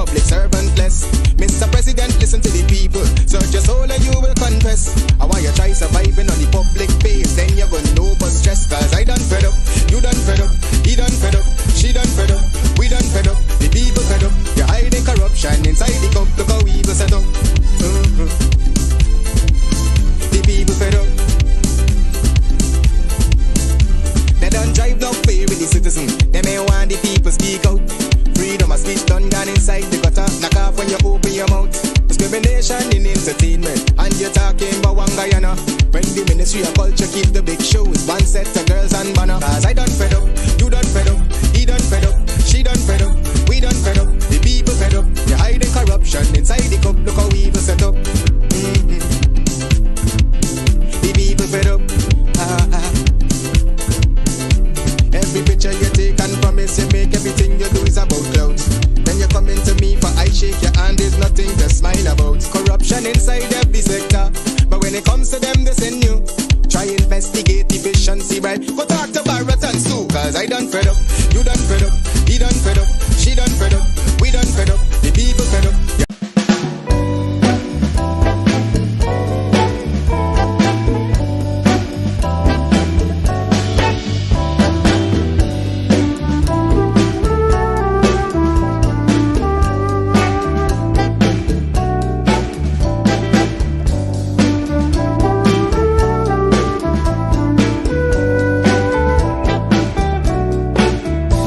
public servant less. Mr. President, listen to the people. Search your soul and you will confess. I want you try surviving on the public face. Then you're gonna know but stress. Cause I done fed up, you done fed up, he done fed up, she done fed up, we done fed up, the people fed up. You're hiding corruption inside the cup. Look how evil set up. The people fed up. They don't drive no fair with the citizen. They may want the people speak out. Freedom of speech done gone inside the gutter. Knock off when you open your mouth. Discrimination in entertainment. And you're talking about one Guyana. When the Ministry of Culture keep the big shows. One set of girls and banner. Cause I done fed up, you done fed up, he done fed up, she done fed up, we done fed up, the people fed up. You're hiding corruption inside the cup. Look how evil set up. The people fed up. Every picture you take and promise you make, everything you do is about clouds. Then you come into me for I shake your hand, there's nothing to smile about. Corruption inside every sector, but when it comes to them they send you. Try investigate efficiency, right? Go talk to Barrett and Sue. Cause I done fed up, you done fed up, he done fed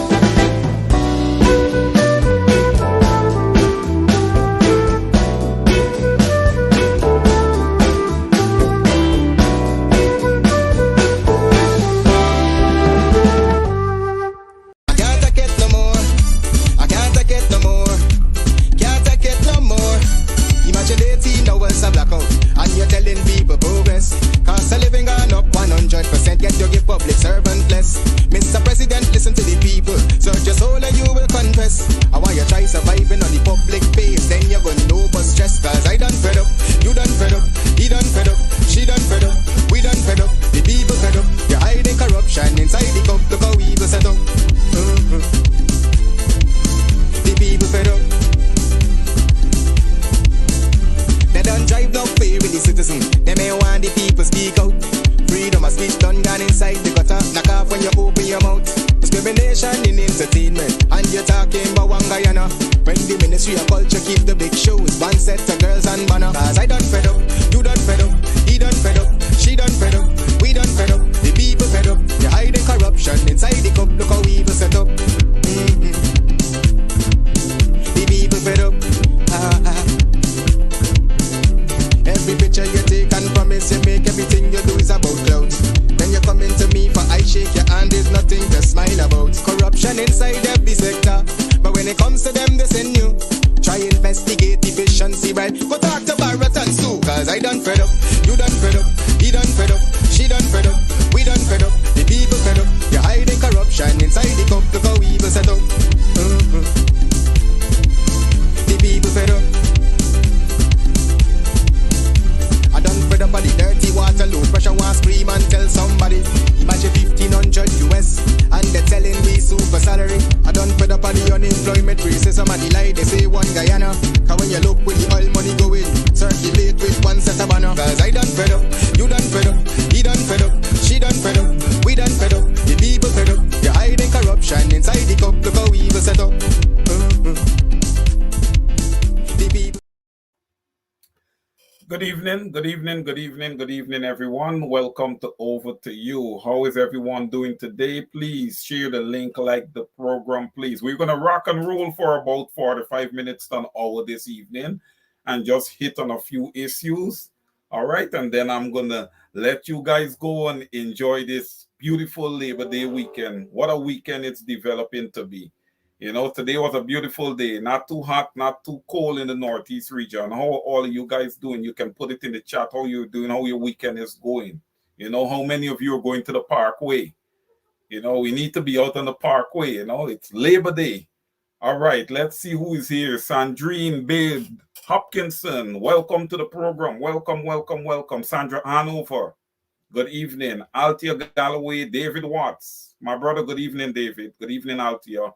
up, she done fed up, we done fed up, the people fed up. Good evening, everyone. Welcome to Over to You. How is everyone doing today? Please share the link, like the program, please. We're going to rock and roll for about 45 minutes to an hour this evening and just hit on a few issues. All right. And then I'm going to let you guys go and enjoy this beautiful Labor Day weekend. What a weekend it's developing to be. You know, today was a beautiful day. Not too hot, not too cold in the Northeast region. How are all of you guys doing? You can put it in the chat how you're doing, how your weekend is going. You know, how many of you are going to the Parkway? You know, we need to be out on the Parkway. You know, it's Labor Day. All right, let's see who is here. Sandrine Babe Hopkinson, welcome to the program. Welcome. Sandra Hanover, good evening. Althea Galloway, David Watts. My brother, good evening, David. Good evening, Althea.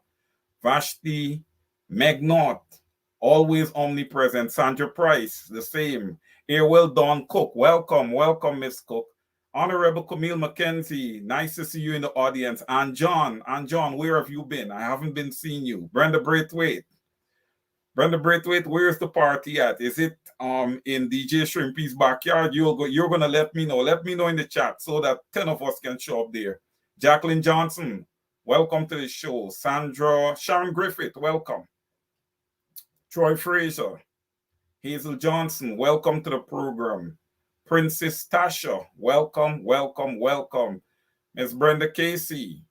Vashti McNaught. Always omnipresent. Sandra Price, the same. Airwell Dawn Cook, welcome, welcome, Miss Cook. Honorable Camille McKenzie, nice to see you in the audience. And John, where have you been? I haven't been seeing you. Brenda Braithwaite, where's the party at? Is it in DJ Shrimpy's backyard? You're gonna let me know. Let me know in the chat so that 10 of us can show up there. Jacqueline Johnson, welcome to the show. Sharon Griffith, welcome. Troy Fraser, Hazel Johnson, welcome to the program. Princess Tasha, welcome, welcome, welcome. Miss Brenda Casey,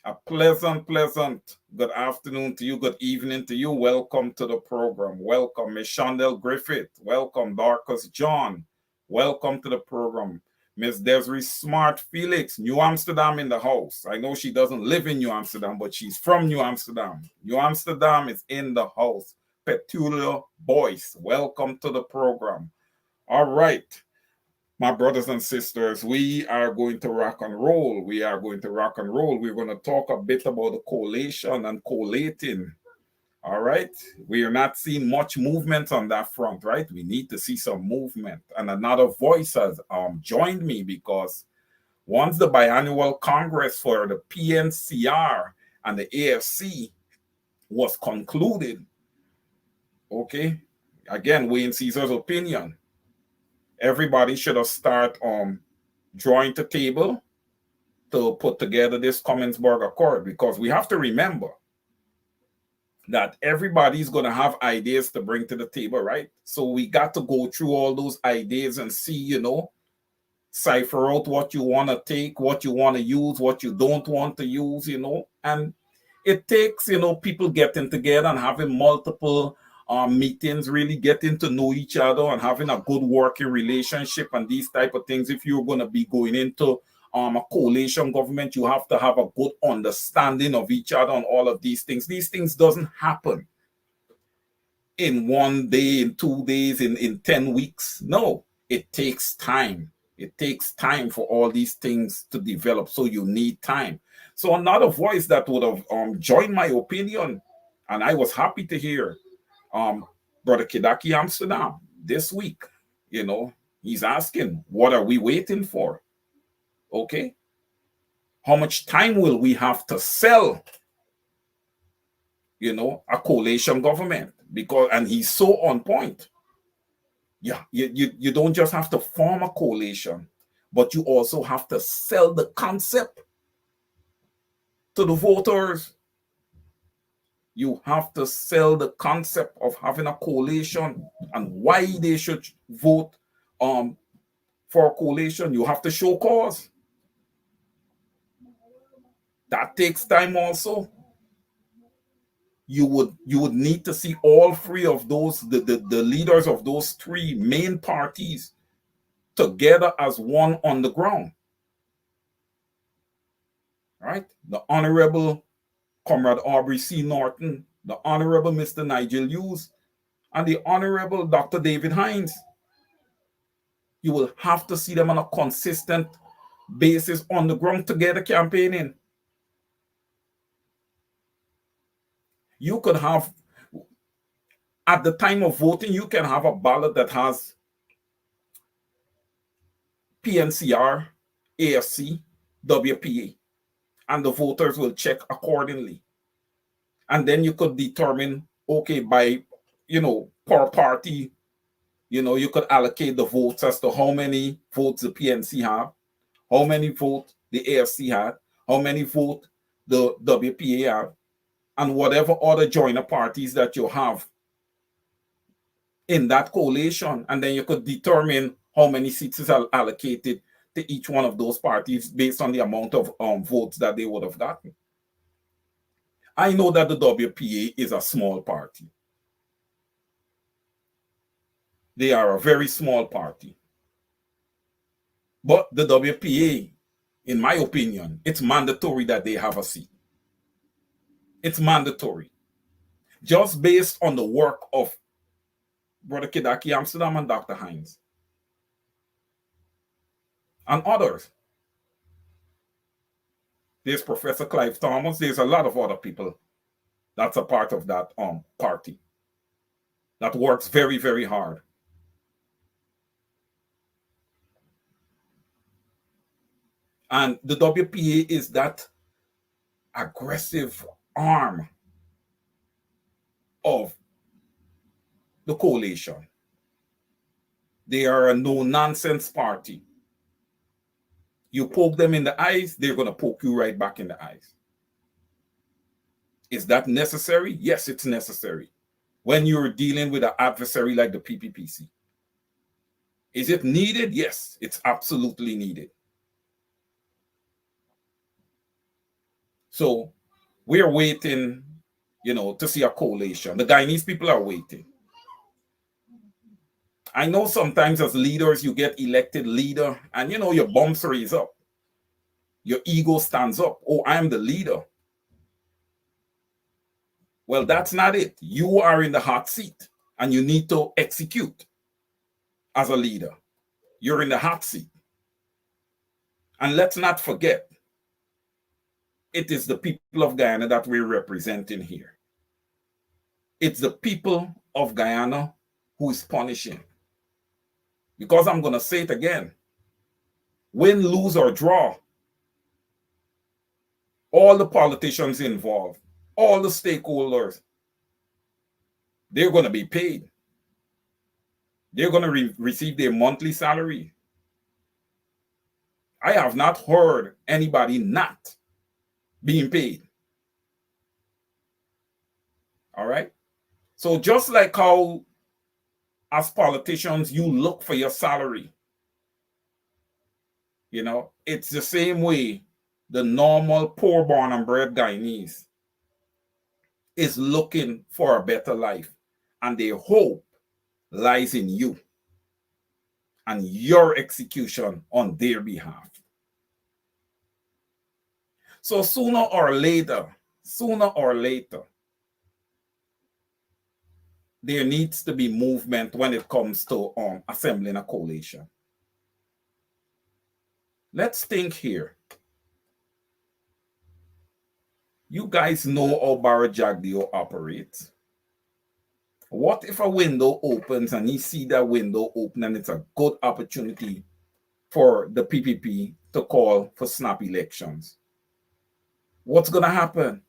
a pleasant good afternoon to you, good evening to you. Welcome to the program. Welcome, Miss Shondell Griffith. Welcome, Darkus John. Welcome to the program. Miss Desiree Smart Felix, New Amsterdam in the house. I know she doesn't live in New Amsterdam, but she's from New Amsterdam. New Amsterdam is in the house. Petulia Boyce, welcome to the program. All right, my brothers and sisters, we are going to rock and roll. We're going to talk a bit about the collation and collating. All right, we are not seeing much movement on that front, right? We need to see some movement. And another voice has joined me, because once the biannual Congress for the PNCR and the AFC was concluded, okay, again, Wayne Caesar's opinion, everybody should have started drawing the table to put together this Commonsburg Accord, because we have to remember that everybody's going to have ideas to bring to the table, right? So we got to go through all those ideas and see, cipher out what you want to take, what you want to use, what you don't want to use, and it takes, people getting together and having multiple meetings, really getting to know each other and having a good working relationship and these type of things. If you're going to be going into a coalition government, you have to have a good understanding of each other on all of these things. These things doesn't happen in 1 day, in 2 days, in 10 weeks. No, it takes time. It takes time for all these things to develop. So you need time. So another voice that would have joined my opinion, and I was happy to hear, Brother Kidaki Amsterdam this week, he's asking, what are we waiting for? Okay. How much time will we have to sell, a coalition government? And he's so on point. Yeah, you don't just have to form a coalition, but you also have to sell the concept to the voters. You have to sell the concept of having a coalition and why they should vote for a coalition. You have to show cause. That takes time also. You would need to see all three of those, the leaders of those three main parties together as one on the ground. Right? The Honorable Comrade Aubrey C. Norton, the Honorable Mr. Nigel Hughes, and the Honorable Dr. David Hines. You will have to see them on a consistent basis on the ground together campaigning. You could have, at the time of voting, you can have a ballot that has PNCR, AFC, WPA, and the voters will check accordingly. And then you could determine, okay, by, per party, you could allocate the votes as to how many votes the PNC have, how many votes the AFC had, how many votes the WPA have, and whatever other joiner parties that you have in that coalition. And then you could determine how many seats is allocated to each one of those parties based on the amount of votes that they would have gotten. I know that the WPA is a small party. They are a very small party. But the WPA, in my opinion, it's mandatory that they have a seat. It's mandatory. Just based on the work of Brother Kidaki Amsterdam and Dr. Hines. And others. There's Professor Clive Thomas. There's a lot of other people that's a part of that party. that works very, very hard. And the WPA is that aggressive arm of the coalition. They are a no-nonsense party. You poke them in the eyes, they're going to poke you right back in the eyes. Is that necessary? Yes, it's necessary. When you're dealing with an adversary like the PPPC. Is it needed? Yes, it's absolutely needed. So we're waiting, to see a coalition. The Guyanese people are waiting. I know sometimes as leaders, you get elected leader and, your bumps raise up. Your ego stands up. Oh, I'm the leader. Well, that's not it. You are in the hot seat and you need to execute as a leader. You're in the hot seat. And let's not forget, it is the people of Guyana that we're representing here. It's the people of Guyana who is punishing. Because I'm going to say it again. Win, lose, or draw, all the politicians involved, all the stakeholders, they're going to be paid. They're going to receive their monthly salary. I have not heard anybody not being paid. All right? So just like how as politicians you look for your salary, it's the same way the normal poor born and bred Guyanese is looking for a better life, and their hope lies in you and your execution on their behalf. So sooner or later, there needs to be movement when it comes to assembling a coalition. Let's think here. You guys know how Barra Jagdeo operates. What if a window opens and you see that window open and it's a good opportunity for the PPP to call for snap elections? What's going to happen?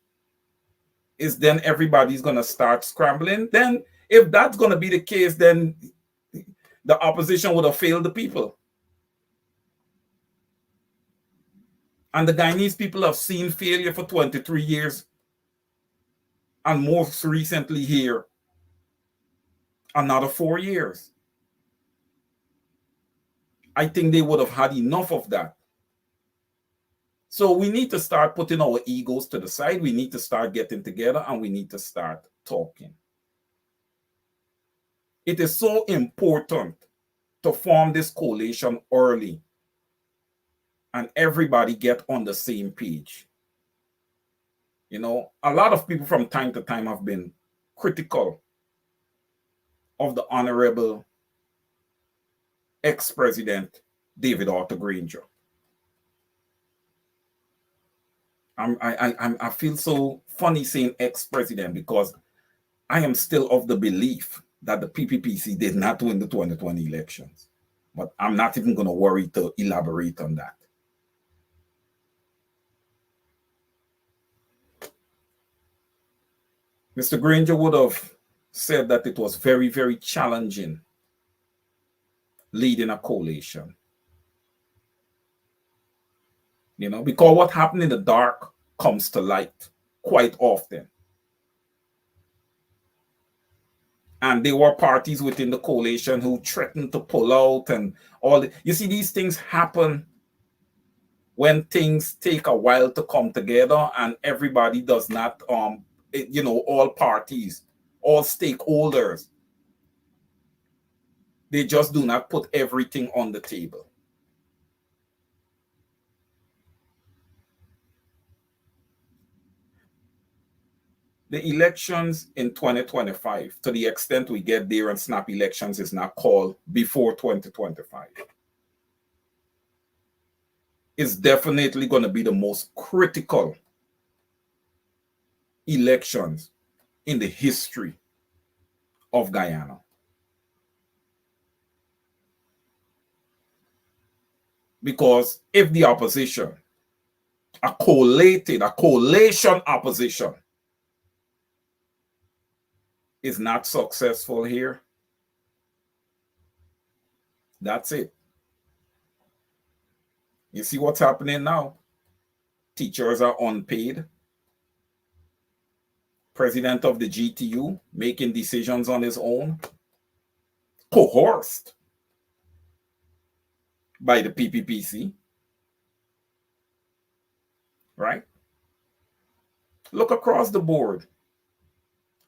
Is then everybody's going to start scrambling? Then if that's going to be the case, then the opposition would have failed the people. And the Guyanese people have seen failure for 23 years. And most recently here, another 4 years. I think they would have had enough of that. So we need to start putting our egos to the side. We need to start getting together and we need to start talking. It is so important to form this coalition early and everybody get on the same page. A lot of people from time to time have been critical of the Honorable ex-president David Arthur Granger. I feel so funny saying ex-president because I am still of the belief that the PPPC did not win the 2020 elections. But I'm not even going to worry to elaborate on that. Mr. Granger would have said that it was very, very challenging leading a coalition. Because what happened in the dark comes to light quite often. And there were parties within the coalition who threatened to pull out and all. You see, these things happen when things take a while to come together and everybody does not, all parties, all stakeholders, they just do not put everything on the table. The elections in 2025, to the extent we get there and snap elections is not called before 2025, is definitely going to be the most critical elections in the history of Guyana. Because if the opposition, a coalition opposition, is not successful here, that's it. You see what's happening now? Teachers are unpaid. President of the GTU making decisions on his own, coerced by the PPPC, right? Look across the board.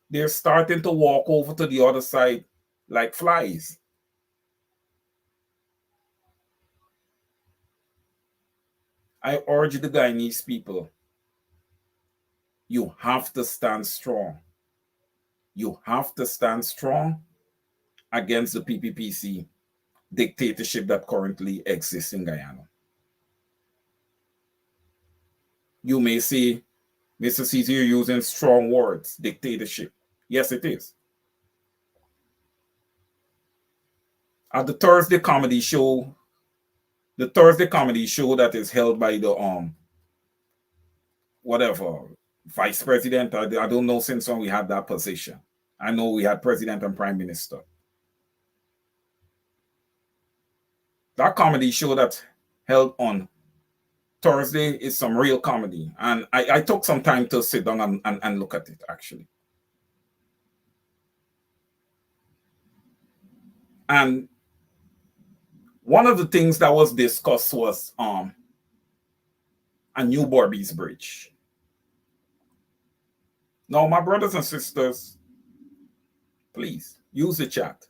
They're starting to walk over to the other side like flies. I urge the Guyanese people, you have to stand strong. You have to stand strong against the PPPC dictatorship that currently exists in Guyana. You may say, Mr. C's, you're using strong words, dictatorship. Yes, it is. At the Thursday comedy show that is held by the whatever vice president, I don't know since when we had that position. I know we had president and prime minister. That comedy show that's held on Thursday is some real comedy. And I took some time to sit down and look at it, actually. And one of the things that was discussed was a new Borbies Bridge. Now, my brothers and sisters, please use the chat.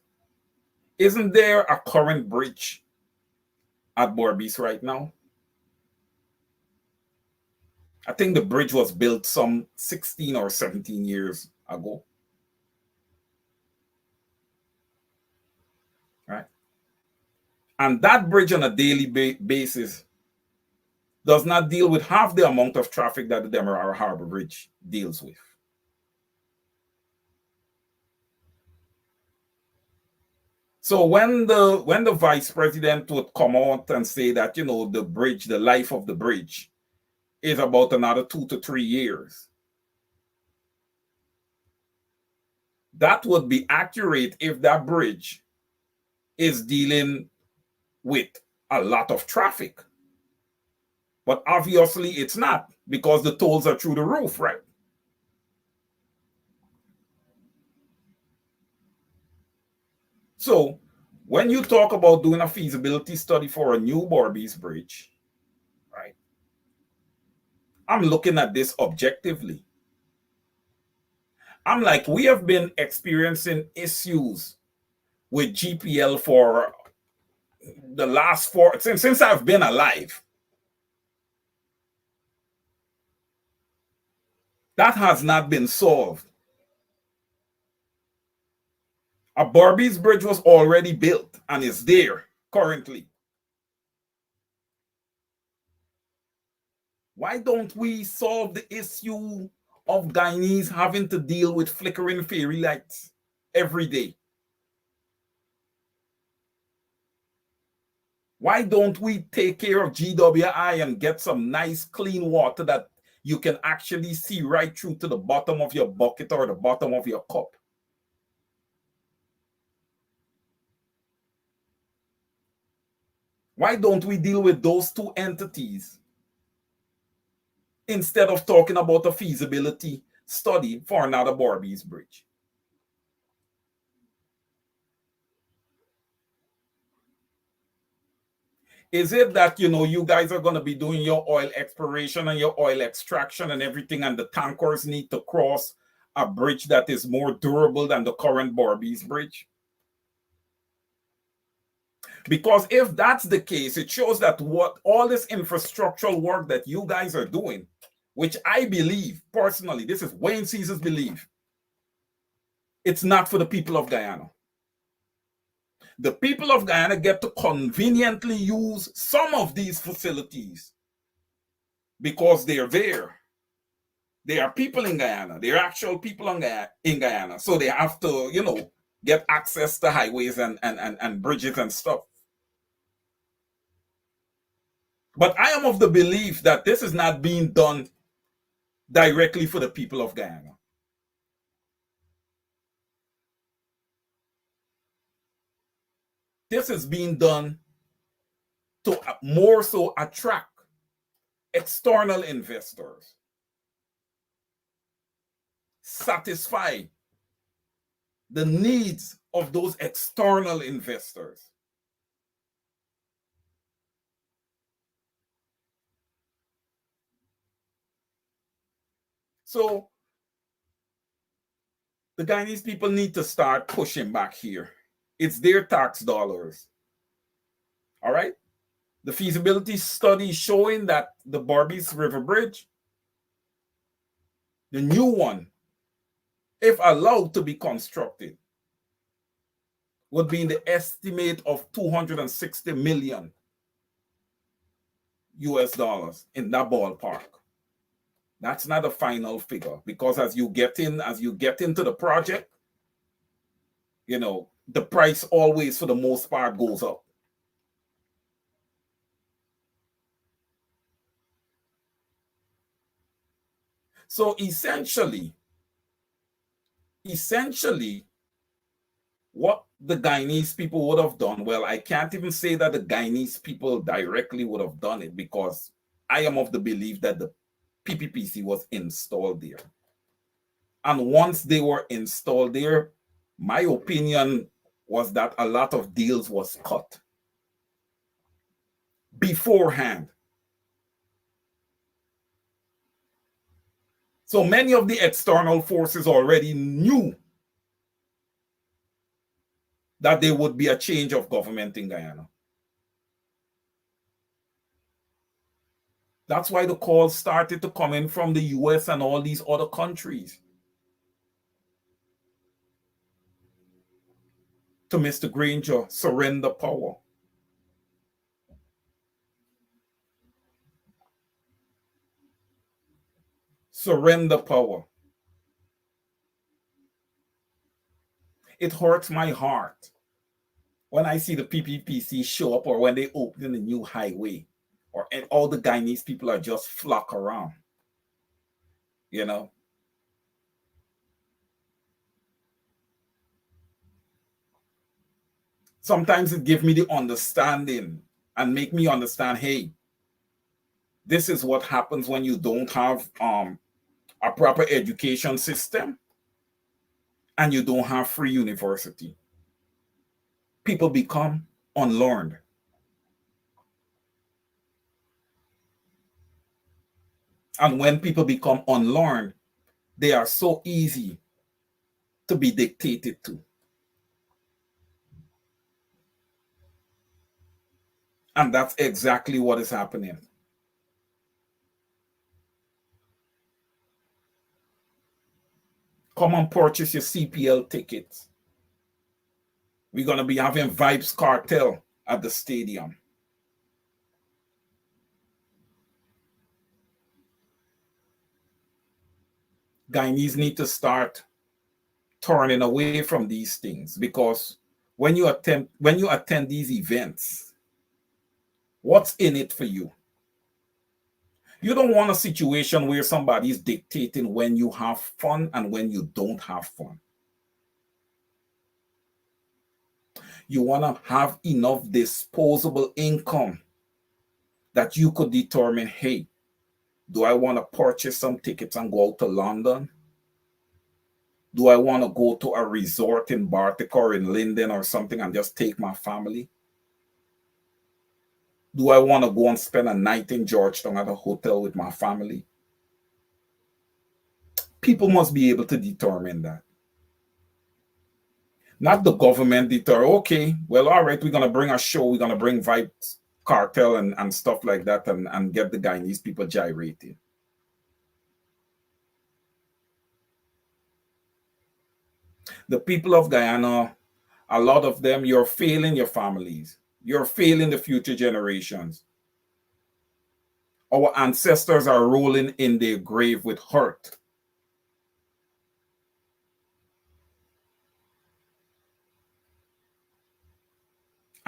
Isn't there a current bridge at Borbies right now? I think the bridge was built some 16 or 17 years ago. Right? And that bridge on a daily basis does not deal with half the amount of traffic that the Demerara Harbor Bridge deals with. So when the vice president would come out and say that, you know, the bridge, the life of the bridge is about another 2 to 3 years, that would be accurate if that bridge is dealing with a lot of traffic. But obviously it's not, because the tolls are through the roof, right? So when you talk about doing a feasibility study for a new Borbies Bridge, right, I'm looking at this objectively. I'm like, we have been experiencing issues with GPL for the last since I've been alive. That has not been solved. A Borbies Bridge was already built and is there currently. Why don't we solve the issue of Guyanese having to deal with flickering fairy lights every day? Why don't we take care of GWI and get some nice clean water that you can actually see right through to the bottom of your bucket or the bottom of your cup? Why don't we deal with those two entities instead of talking about a feasibility study for another Borbies Bridge? Is it that, you know, you guys are going to be doing your oil exploration and your oil extraction and everything, and the tankers need to cross a bridge that is more durable than the current Borbies Bridge? Because if that's the case, it shows that what all this infrastructural work that you guys are doing, which I believe personally, this is Wayne Caesar's belief, it's not for the people of Guyana. The people of Guyana get to conveniently use some of these facilities because they're there. They are people in Guyana. They're actual people in Guyana. So they have to, you know, get access to highways and bridges and stuff. But I am of the belief that this is not being done directly for the people of Guyana. This is being done to more so attract external investors, satisfy the needs of those external investors. So the Guyanese people need to start pushing back here. It's their tax dollars. All right? The feasibility study showing that the Barbies River Bridge, the new one, if allowed to be constructed, would be in the estimate of 260 million US dollars, in that ballpark. That's not a final figure, because as you get into the project, you know, the price always for the most part goes up. So essentially, what the Guyanese people would have done, well, I can't even say that the Guyanese people directly would have done it, because I am of the belief that the PPPC was installed there. And once they were installed there, my opinion was that a lot of deals was cut beforehand. So many of the external forces already knew that there would be a change of government in Guyana. That's why the calls started to come in from the US and all these other countries to Mr. Granger, surrender power. Surrender power. It hurts my heart when I see the PPPC show up, or when they open a new highway, and all the Guyanese people are just flock around. You know? Sometimes it gives me the understanding and make me understand, hey, this is what happens when you don't have a proper education system and you don't have free university. People become unlearned. And when people become unlearned, they are so easy to be dictated to. And that's exactly what is happening. Come and purchase your CPL tickets. We're going to be having Vibes Cartel at the stadium. Guyanese need to start turning away from these things, because when you attend these events, what's in it for you? You don't want a situation where somebody's dictating when you have fun and when you don't have fun. You want to have enough disposable income that you could determine, hey, do I want to purchase some tickets and go out to London? Do I want to go to a resort in Bartik or in Linden or something and just take my family? Do I want to go and spend a night in Georgetown at a hotel with my family? People must be able to determine that. Not the government deter, okay, well, all right, we're going to bring a show, we're going to bring Vibes Cartel and stuff like that, and get the Guyanese people gyrating. The people of Guyana, a lot of them, you're failing your families. You're failing the future generations. Our ancestors are rolling in their grave with hurt.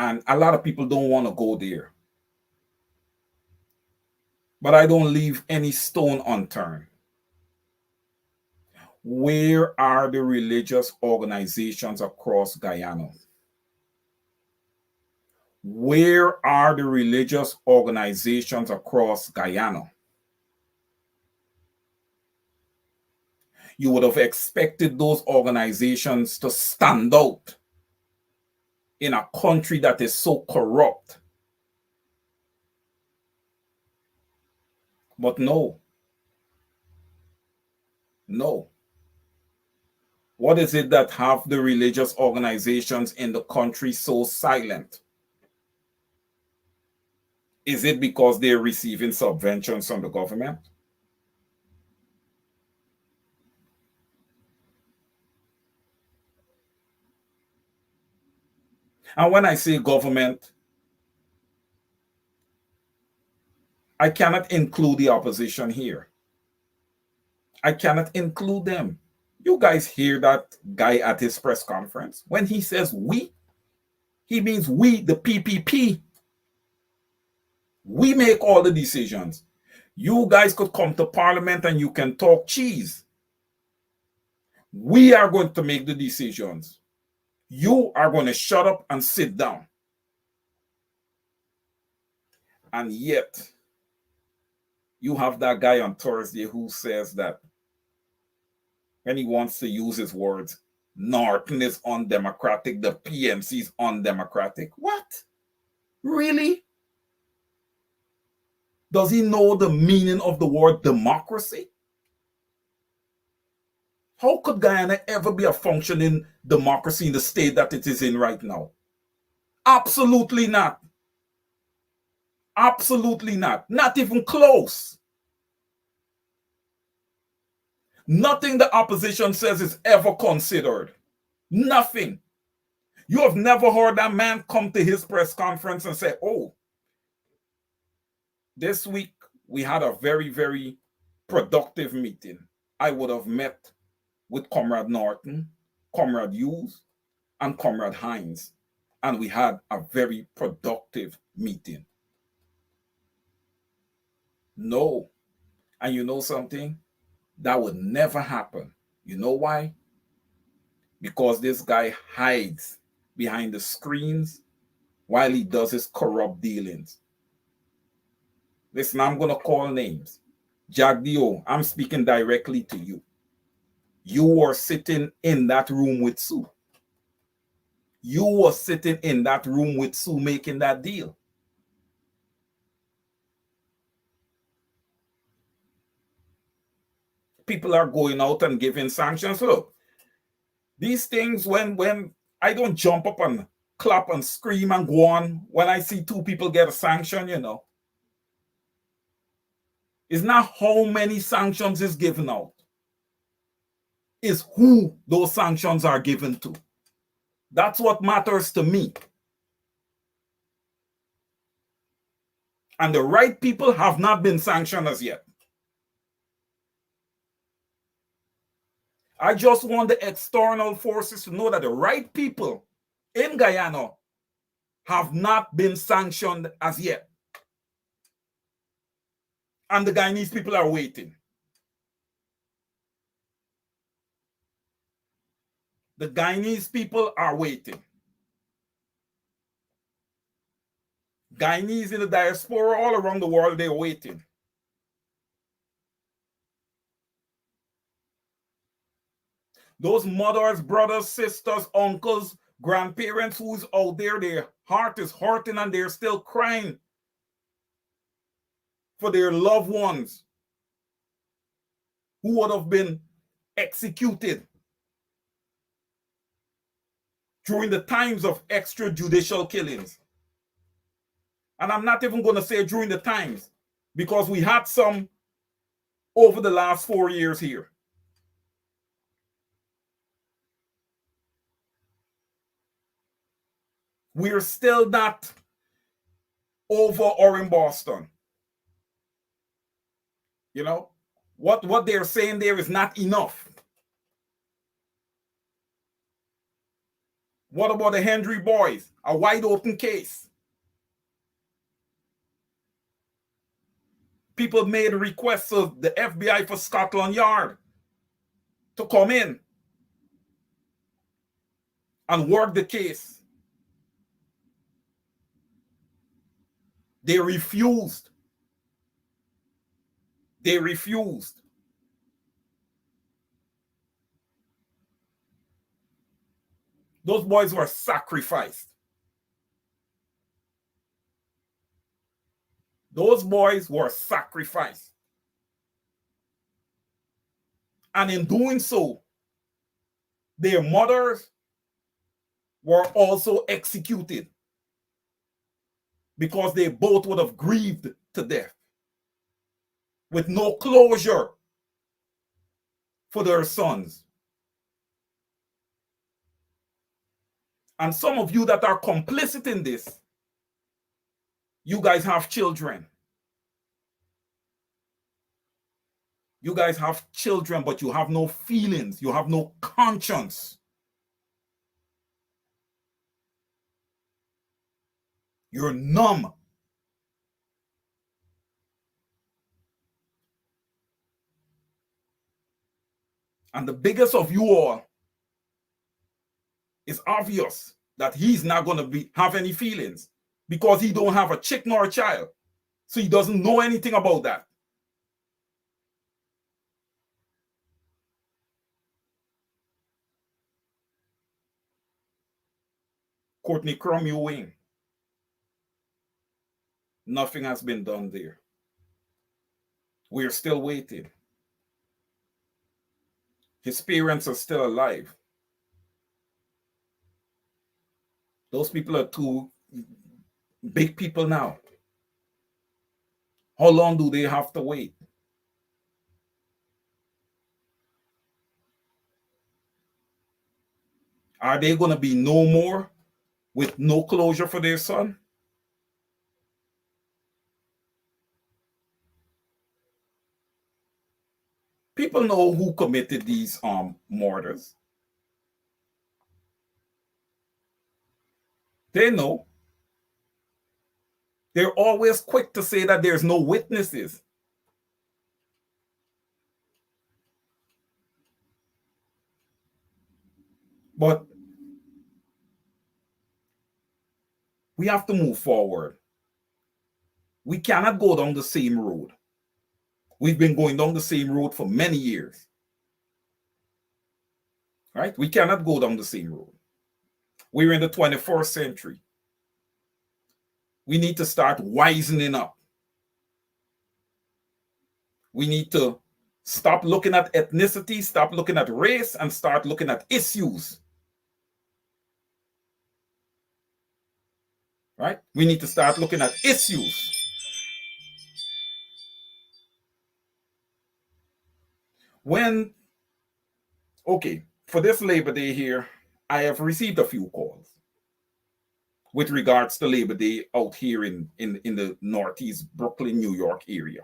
And a lot of people don't want to go there. But I don't leave any stone unturned. Where are the religious organizations across Guyana? Where are the religious organizations across Guyana? You would have expected those organizations to stand out in a country that is so corrupt. But no. No. What is it that have the religious organizations in the country so silent? Is it because they're receiving subventions from the government? And when I say government, I cannot include the opposition here. I cannot include them. You guys hear that guy at his press conference? When he says we, he means we, the PPP. We make all the decisions. You guys could come to parliament and you can talk cheese. We are going to make the decisions. You are going to shut up and sit down. And yet, you have that guy on Thursday who says that when he wants to use his words, Norton is undemocratic, the PMC is undemocratic. What? Really? Does he know the meaning of the word democracy? How could Guyana ever be a functioning democracy in the state that it is in right now? Absolutely not. Absolutely not. Not even close. Nothing the opposition says is ever considered. Nothing. You have never heard that man come to his press conference and say, oh, this week we had a very, very productive meeting. I would have met with Comrade Norton, Comrade Hughes, and Comrade Hines, and we had a very productive meeting. No. And you know something? That would never happen. You know why? Because this guy hides behind the screens while he does his corrupt dealings. Listen, I'm going to call names. Jagdio, I'm speaking directly to you. You were sitting in that room with Sue. You were sitting in that room with Sue making that deal. People are going out and giving sanctions. Look, these things, when I don't jump up and clap and scream and go on when I see two people get a sanction, you know. It's not how many sanctions is given out. It's who those sanctions are given to. That's what matters to me. And the right people have not been sanctioned as yet. I just want the external forces to know that the right people in Guyana have not been sanctioned as yet. And the Guyanese people are waiting. The Guyanese people are waiting. Guyanese in the diaspora all around the world, they're waiting. Those mothers, brothers, sisters, uncles, grandparents who's out there, their heart is hurting and they're still crying for their loved ones who would have been executed during the times of extrajudicial killings. And I'm not even going to say during the times, because we had some over the last 4 years here. We're still not over or in Boston. You know, what they're saying there is not enough. What about the Henry boys? A wide open case. People made requests of the FBI for Scotland Yard to come in and work the case. They refused. They refused. Those boys were sacrificed. Those boys were sacrificed. And in doing so, their mothers were also executed because they both would have grieved to death with no closure for their sons. And some of you that are complicit in this, you guys have children. You guys have children, but you have no feelings. You have no conscience. You're numb. And the biggest of you all is obvious that he's not going to have any feelings because he don't have a chick nor a child. So he doesn't know anything about that. Courtney Crummy Wing. Nothing has been done there. We're still waiting. His parents are still alive. Those people are two big people now. How long do they have to wait? Are they going to be no more with no closure for their son? People know who committed these murders. They know. They're always quick to say that there's no witnesses. But we have to move forward. We cannot go down the same road. We've been going down the same road for many years. Right? We cannot go down the same road. We're in the 21st century. We need to start wisening up. We need to stop looking at ethnicity, stop looking at race, and start looking at issues. Right? We need to start looking at issues. For this Labor Day here, I have received a few calls with regards to Labor Day out here in the Northeast Brooklyn, New York area.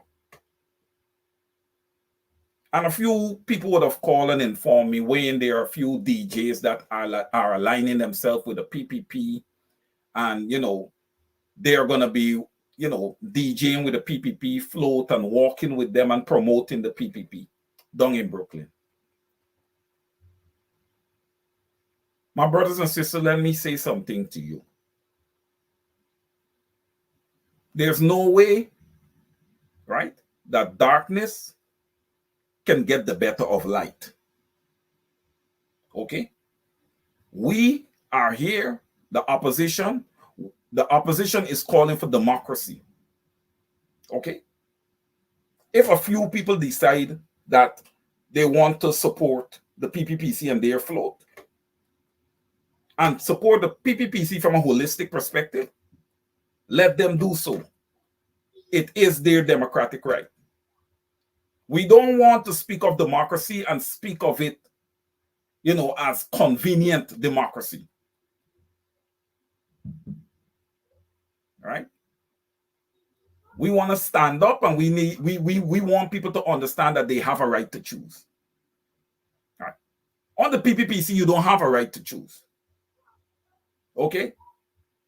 And a few people would have called and informed me when there are a few DJs that are aligning themselves with the PPP. And, they're going to be, DJing with the PPP float and walking with them and promoting the PPP down in Brooklyn. My brothers and sisters, let me say something to you. There's no way, right, that darkness can get the better of light. Okay? We are here, the opposition. The opposition is calling for democracy. Okay? If a few people decide that they want to support the PPPC and their float, and support the PPPC from a holistic perspective, let them do so. It is their democratic right. We don't want to speak of democracy and speak of it, as convenient democracy. Right? We want to stand up, and we want people to understand that they have a right to choose. Right? On the PPPC, you don't have a right to choose. Okay?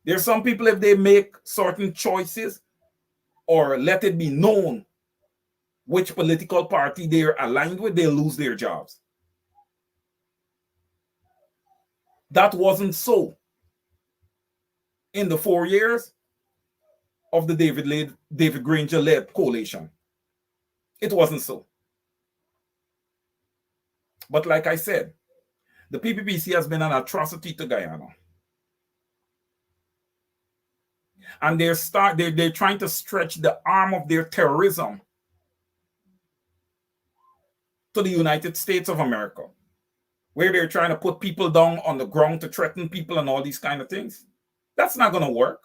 There's some people, if they make certain choices or let it be known which political party they're aligned with, they'll lose their jobs. That wasn't so in the 4 years of the David Granger-led coalition. It wasn't so. But like I said, the PPPC has been an atrocity to Guyana. And they're trying to stretch the arm of their terrorism to the United States of America, where they're trying to put people down on the ground to threaten people and all these kind of things. That's not going to work.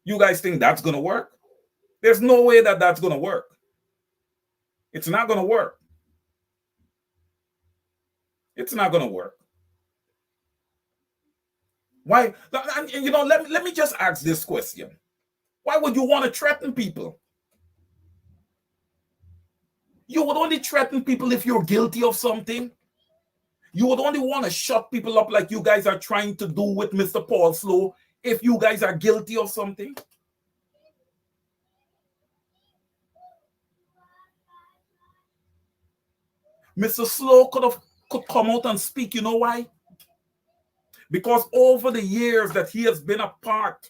You guys think that's going to work? There's no way that that's going to work. It's not going to work. It's not going to work. Why? You know, let me just ask this question. Why would you want to threaten people? You would only threaten people if you're guilty of something. You would only want to shut people up like you guys are trying to do with Mr. Paul Slow if you guys are guilty of something. Mr. Slow could come out and speak. You know why? Because over the years that he has been a part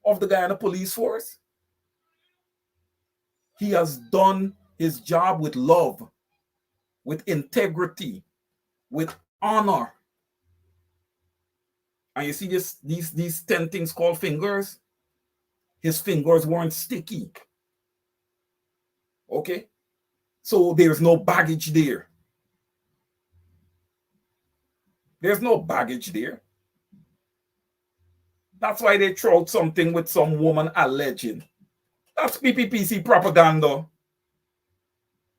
of the Guyana Police Force, he has done his job with love, with integrity, with honor. And you see these 10 things called fingers? His fingers weren't sticky. Okay? So there's no baggage there. There's no baggage there. That's why they throw out something with some woman alleging. That's PPPC propaganda.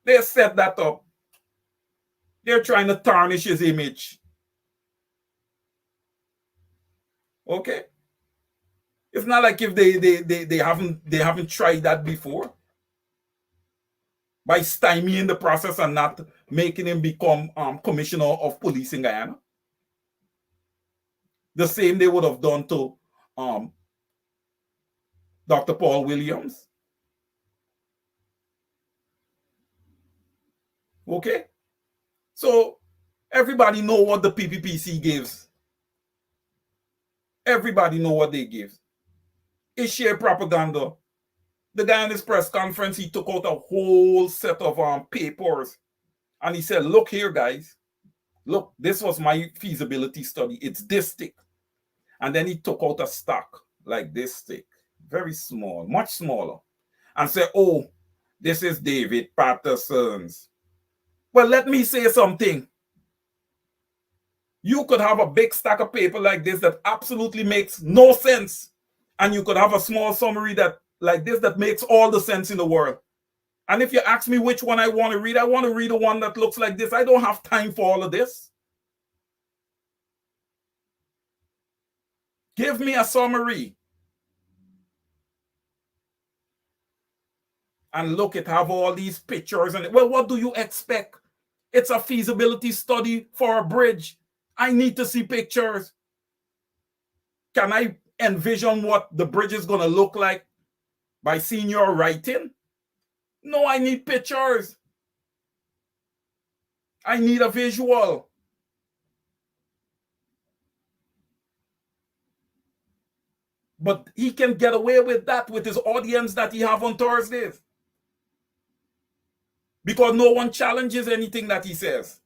They set that up. They're trying to tarnish his image. Okay? It's not like if they haven't tried that before. By stymieing the process and not making him become commissioner of police in Guyana. The same they would have done to Dr. Paul Williams. Okay? So everybody know what the PPPC gives. Everybody know what they give. It's sheer propaganda. The guy in his press conference, he took out a whole set of papers. And he said, look here, guys. Look, this was my feasibility study. It's this thick. And then he took out a stock like this thick. Very small, much smaller. And said, oh, this is David Patterson's. Well, let me say something. You could have a big stack of paper like this that absolutely makes no sense. And you could have a small summary that like this that makes all the sense in the world. And if you ask me which one I want to read the one that looks like this. I don't have time for all of this. Give me a summary. And look, it have all these pictures. And well, what do you expect? It's a feasibility study for a bridge. I need to see pictures. Can I envision what the bridge is going to look like by seeing your writing? No, I need pictures. I need a visual. But he can get away with that with his audience that he have on Thursdays. Because no one challenges anything that he says.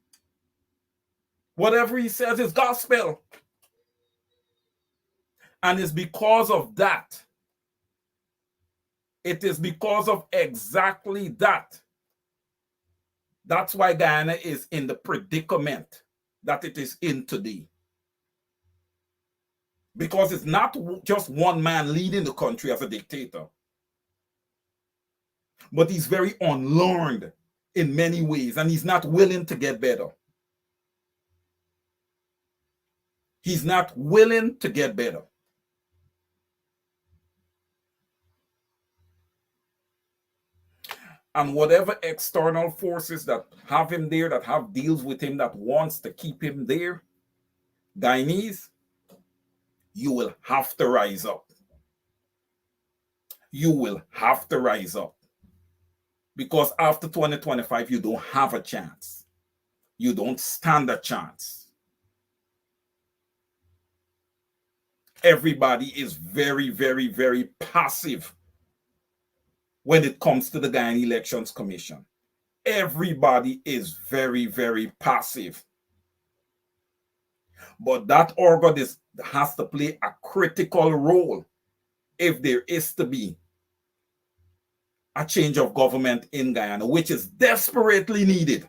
Whatever he says is gospel. And it's because of that. It is because of exactly that. That's why Guyana is in the predicament that it is in today. Because it's not just one man leading the country as a dictator. But he's very unlearned in many ways, and he's not willing to get better. He's not willing to get better. And whatever external forces that have him there, that have deals with him, that wants to keep him there, Guyanese, you will have to rise up. You will have to rise up. Because after 2025, you don't have a chance. You don't stand a chance. Everybody is very, very, very passive when it comes to the Guyana Elections Commission. Everybody is very, very passive. But that organ has to play a critical role if there is to be a change of government in Guyana, which is desperately needed.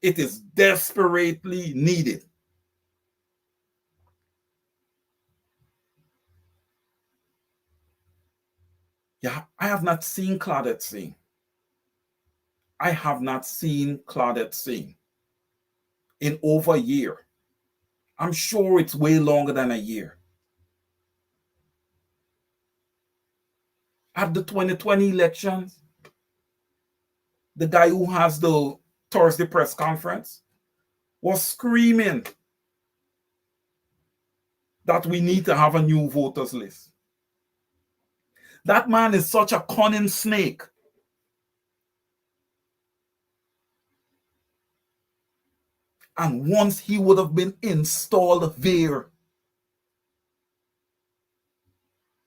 It is desperately needed. Yeah, I have not seen Claudette Singh. I have not seen Claudette Singh in over a year. I'm sure it's way longer than a year. At the 2020 elections, the guy who has the Thursday press conference was screaming that we need to have a new voters list. That man is such a cunning snake. And once he would have been installed there,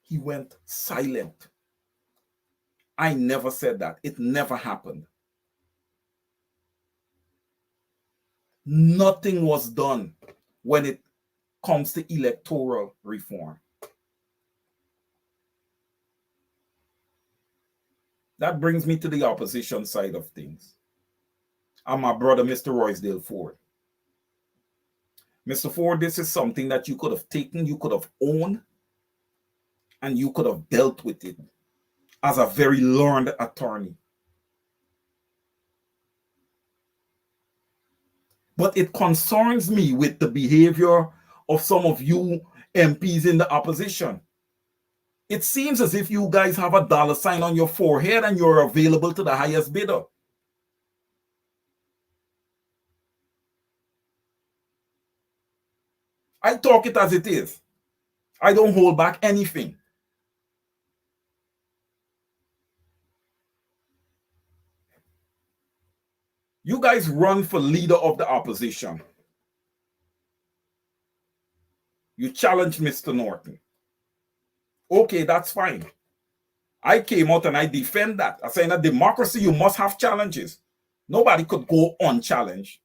he went silent. I never said that. It never happened. Nothing was done when it comes to electoral reform. That brings me to the opposition side of things. And my brother, Mr. Roysdale Ford. Mr. Ford, this is something that you could have taken, you could have owned, and you could have dealt with it as a very learned attorney. But it concerns me with the behavior of some of you MPs in the opposition. It seems as if you guys have a dollar sign on your forehead and you're available to the highest bidder. I talk it as it is. I don't hold back anything. You guys run for leader of the opposition. You challenge Mr. Norton. Okay, that's fine. I came out and I defend that. I say in a democracy, you must have challenges. Nobody could go unchallenged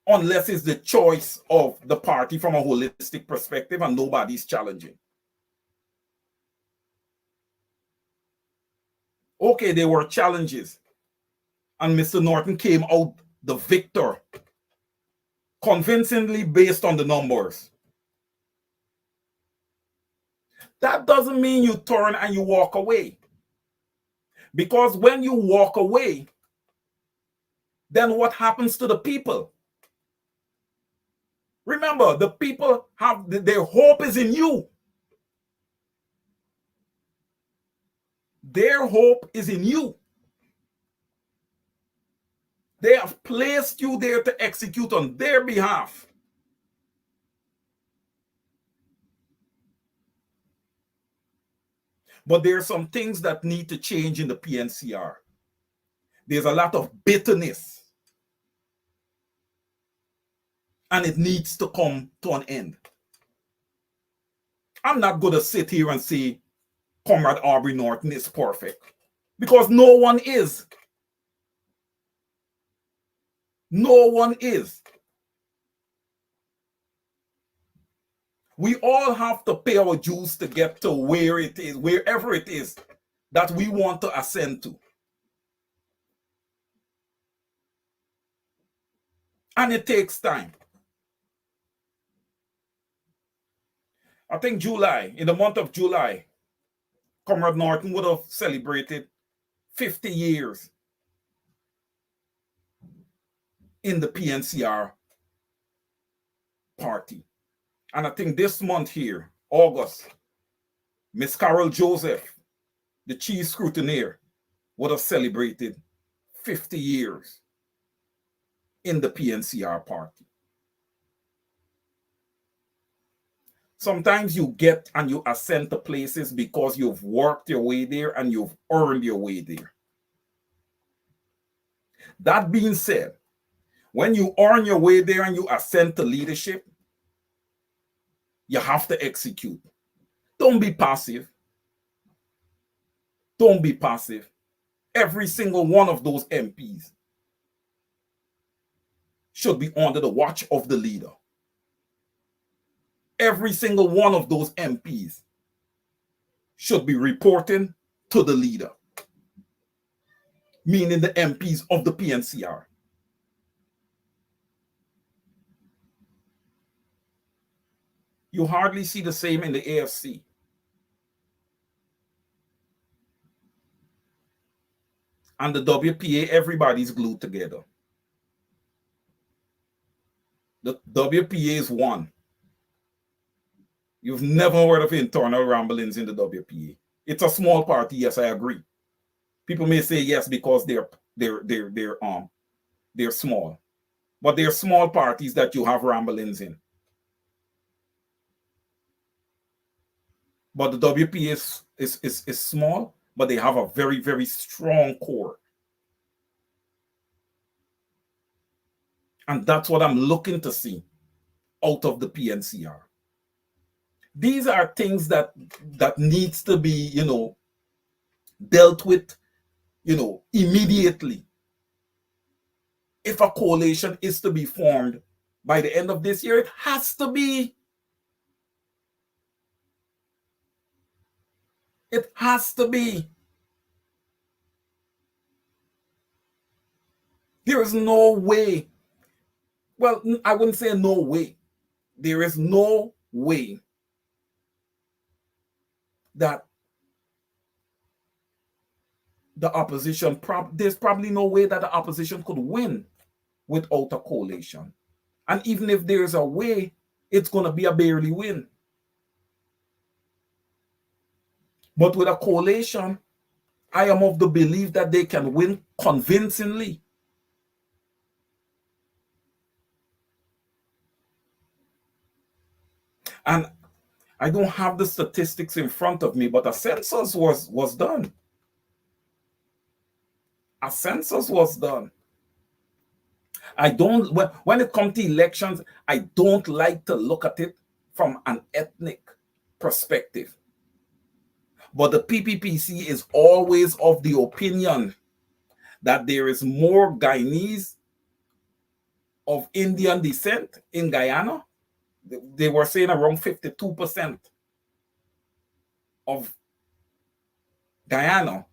unless it's the choice of the party from a holistic perspective and nobody's challenging. Okay, there were challenges. And Mr. Norton came out the victor convincingly based on the numbers. That doesn't mean you turn and you walk away. Because when you walk away, then what happens to the people? Remember, the people have their hope is in you. Their hope is in you. They have placed you there to execute on their behalf. But there are some things that need to change in the PNCR. There's a lot of bitterness. And it needs to come to an end. I'm not going to sit here and say Comrade Aubrey Norton is perfect. Because no one is. No one is. We all have to pay our dues to get to where it is, wherever it is that we want to ascend to. And it takes time. I think in the month of July, Comrade Norton would have celebrated 50 years in the PNCR party. And I think this month here, August, Miss Carol Joseph, the chief scrutineer, would have celebrated 50 years in the PNCR party. Sometimes you get and you ascend to places because you've worked your way there and you've earned your way there. That being said, when you earn your way there and you ascend to leadership, you have to execute. Don't be passive. Don't be passive. Every single one of those MPs should be under the watch of the leader. Every single one of those MPs should be reporting to the leader, meaning the MPs of the PNCR. You hardly see the same in the AFC. And the WPA, everybody's glued together. The WPA is one. You've never heard of internal ramblings in the WPA. It's a small party, yes, I agree. People may say yes because they're small. But they're small parties that you have ramblings in. But the WPA is small, but they have a very, very strong core. And that's what I'm looking to see out of the PNCR. These are things that needs to be, dealt with, immediately. If a coalition is to be formed by the end of this year, it has to be. It has to be. There is no way. Well, I wouldn't say no way. There is no way that the opposition, there's probably no way that the opposition could win without a coalition. And even if there's a way, it's going to be a barely win. But with a coalition, I am of the belief that they can win convincingly. And I don't have the statistics in front of me, but a census was done. A census was done. I don't, when it comes to elections, I don't like to look at it from an ethnic perspective. But the PPPC is always of the opinion that there is more Guyanese of Indian descent in Guyana. They were saying around 52% of Guyana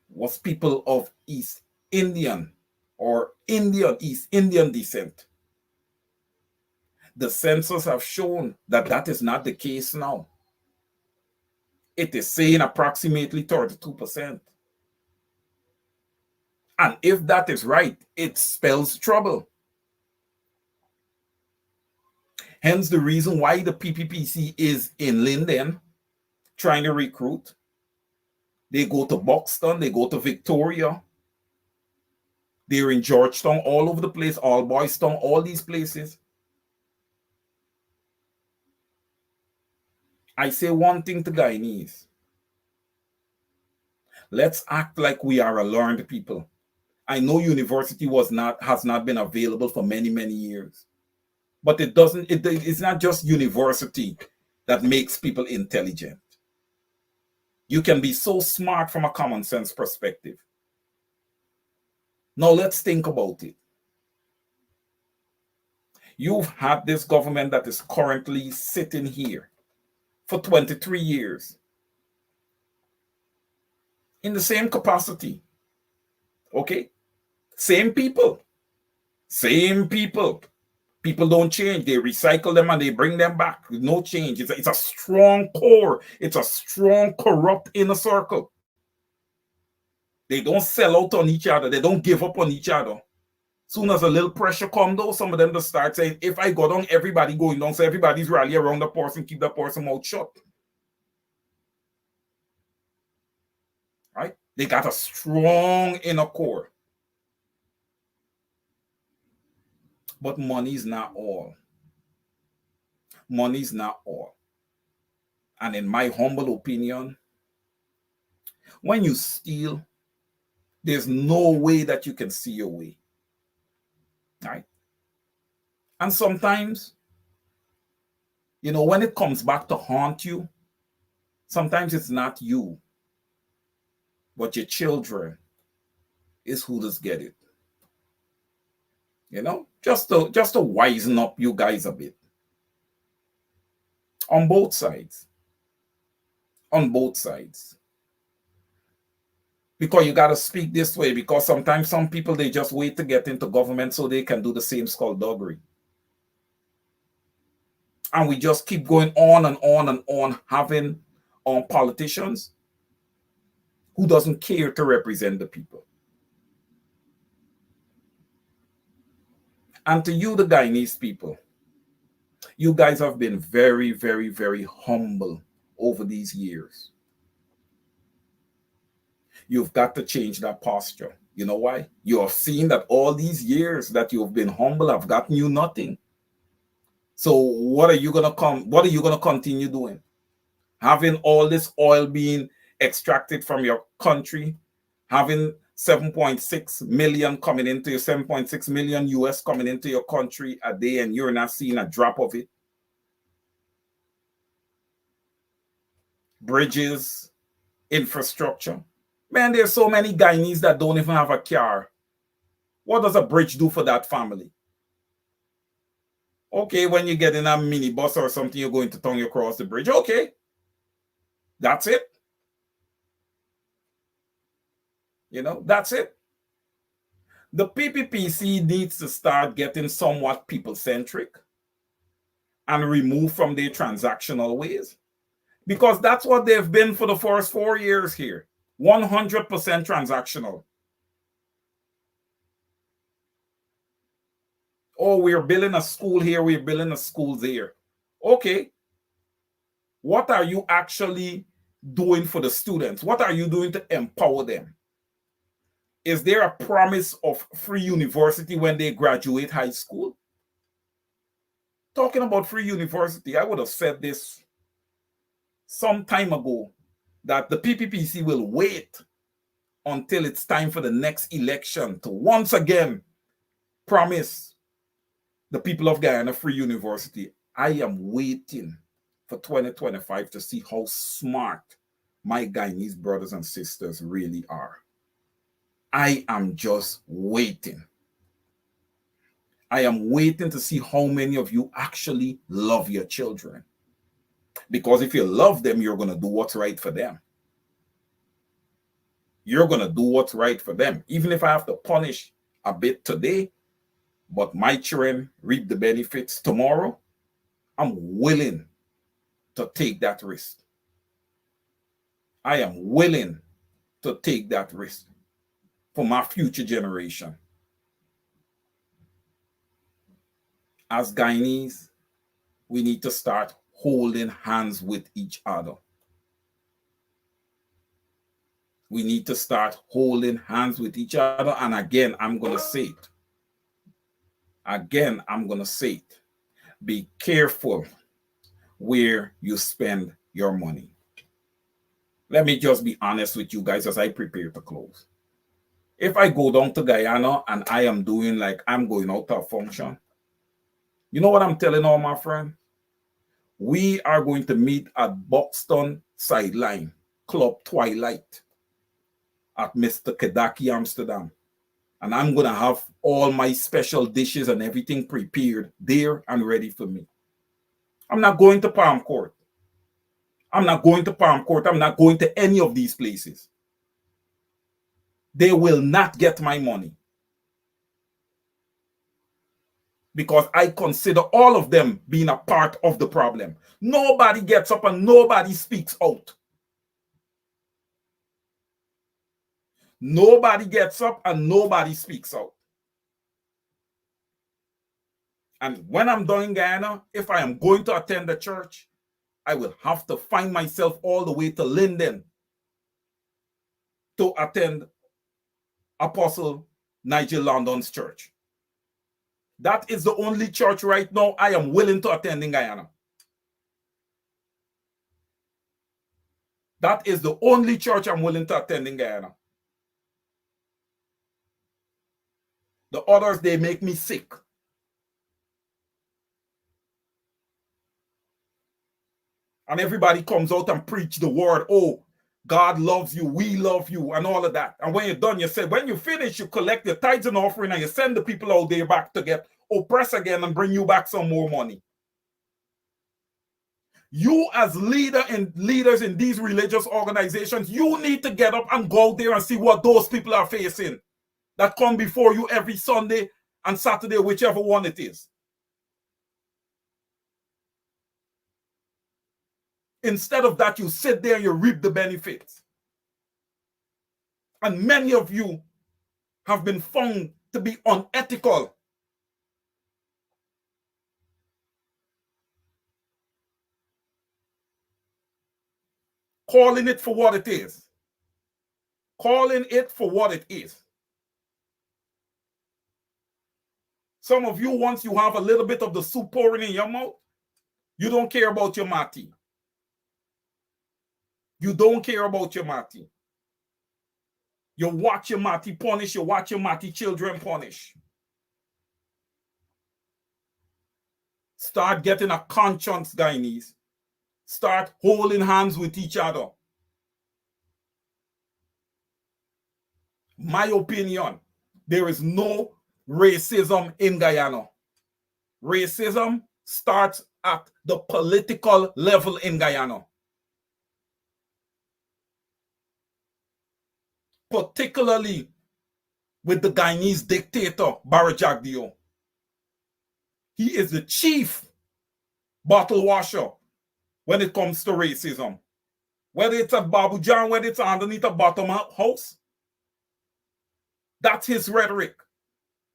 was people of East Indian or East Indian descent. The census have shown that that is not the case now. It is saying approximately 32%. And if that is right, it spells trouble. Hence the reason why the PPPC is in Linden trying to recruit. They go to Buxton, they go to Victoria. They're in Georgetown, all over the place, all Boystown, all these places. I say one thing to Guyanese. Let's act like we are a learned people. I know university has not been available for many, many years. But it's not just university that makes people intelligent. You can be so smart from a common sense perspective. Now let's think about it. You've had this government that is currently sitting here for 23 years in the same capacity. Okay? Same people. Same people. People don't change. They recycle them and they bring them back. No change. It's a strong core. It's a strong, corrupt inner circle. They don't sell out on each other. They don't give up on each other. Soon as a little pressure comes, though, some of them just start saying, if I go down, everybody going down. So everybody's rally around the person, keep the person mouth shut. Right? They got a strong inner core. But money is not all. money's not all. And in my humble opinion, when you steal, there's no way that you can see your way. Right? And sometimes, when it comes back to haunt you, sometimes it's not you, but your children is who does get it. Just to wisen up you guys a bit. On both sides. On both sides. Because you got to speak this way, because sometimes some people, they just wait to get into government so they can do the same skullduggery. And we just keep going on and on and on, having politicians who doesn't care to represent the people. And to you, the Guyanese people, you guys have been very, very, very humble over these years. You've got to change that posture. You know why? You have seen that all these years that you've been humble have gotten you nothing. So what are you gonna continue doing? Having all this oil being extracted from your country, having 7.6 million coming into your 7.6 million US coming into your country a day, and you're not seeing a drop of it. Bridges, infrastructure. Man, there's so many Guyanese that don't even have a car. What does a bridge do for that family? Okay, when you get in a minibus or something, you're going to town, you cross the bridge. Okay. That's it. That's it. The PPPC needs to start getting somewhat people-centric and remove from their transactional ways. Because that's what they've been for the first 4 years here. 100% transactional. Oh, we're building a school here, we're building a school there. Okay. What are you actually doing for the students? What are you doing to empower them? Is there a promise of free university when they graduate high school? Talking about free university, I would have said this some time ago, that the PPPC will wait until it's time for the next election to once again promise the people of Guyana free university. I am waiting for 2025 to see how smart my Guyanese brothers and sisters really are. I am just waiting. I am waiting to see how many of you actually love your children. Because if you love them, you're going to do what's right for them. You're going to do what's right for them. Even if I have to punish a bit today, but my children reap the benefits tomorrow, I'm willing to take that risk. I am willing to take that risk for my future generation. As Guyanese, we need to start holding hands with each other. We need to start holding hands with each other. And again, I'm going to say it. Again, I'm going to say it. Be careful where you spend your money. Let me just be honest with you guys as I prepare to close. If I go down to Guyana and I am doing like I'm going out to a function, you know what I'm telling all my friends? We are going to meet at Buxton Sideline, Club Twilight at Mr. Kedaki, Amsterdam. And I'm going to have all my special dishes and everything prepared there and ready for me. I'm not going to Palm Court. I'm not going to Palm Court. I'm not going to any of these places. They will not get my money. Because I consider all of them being a part of the problem. Nobody gets up and nobody speaks out. Nobody gets up and nobody speaks out. And when I'm done in Guyana, if I am going to attend the church, I will have to find myself all the way to Linden to attend Apostle Nigel London's church. That is the only church right now I am willing to attend in Guyana. That is the only church I'm willing to attend in Guyana. The others, they make me sick. And everybody comes out and preach the word. Oh, God loves you, we love you, and all of that. And when you're done, you say, when you finish, you collect your tithes and offering and you send the people out there back to get oppressed again and bring you back some more money. You as leaders in these religious organizations, you need to get up and go out there and see what those people are facing that come before you every Sunday and Saturday, whichever one it is. Instead of that, you sit there and you reap the benefits. And many of you have been found to be unethical. Calling it for what it is. Calling it for what it is. Some of you, once you have a little bit of the soup pouring in your mouth, you don't care about your mati. You don't care about your mati. You watch your mati punish, you watch your mati children punish. Start getting a conscience, Guyanese. Start holding hands with each other. My opinion, there is no racism in Guyana. Racism starts at the political level in Guyana. Particularly with the Guyanese dictator, Barra Jagdeo. He is the chief bottle washer when it comes to racism. Whether it's at Babu John, whether it's underneath a bottom house, that's his rhetoric.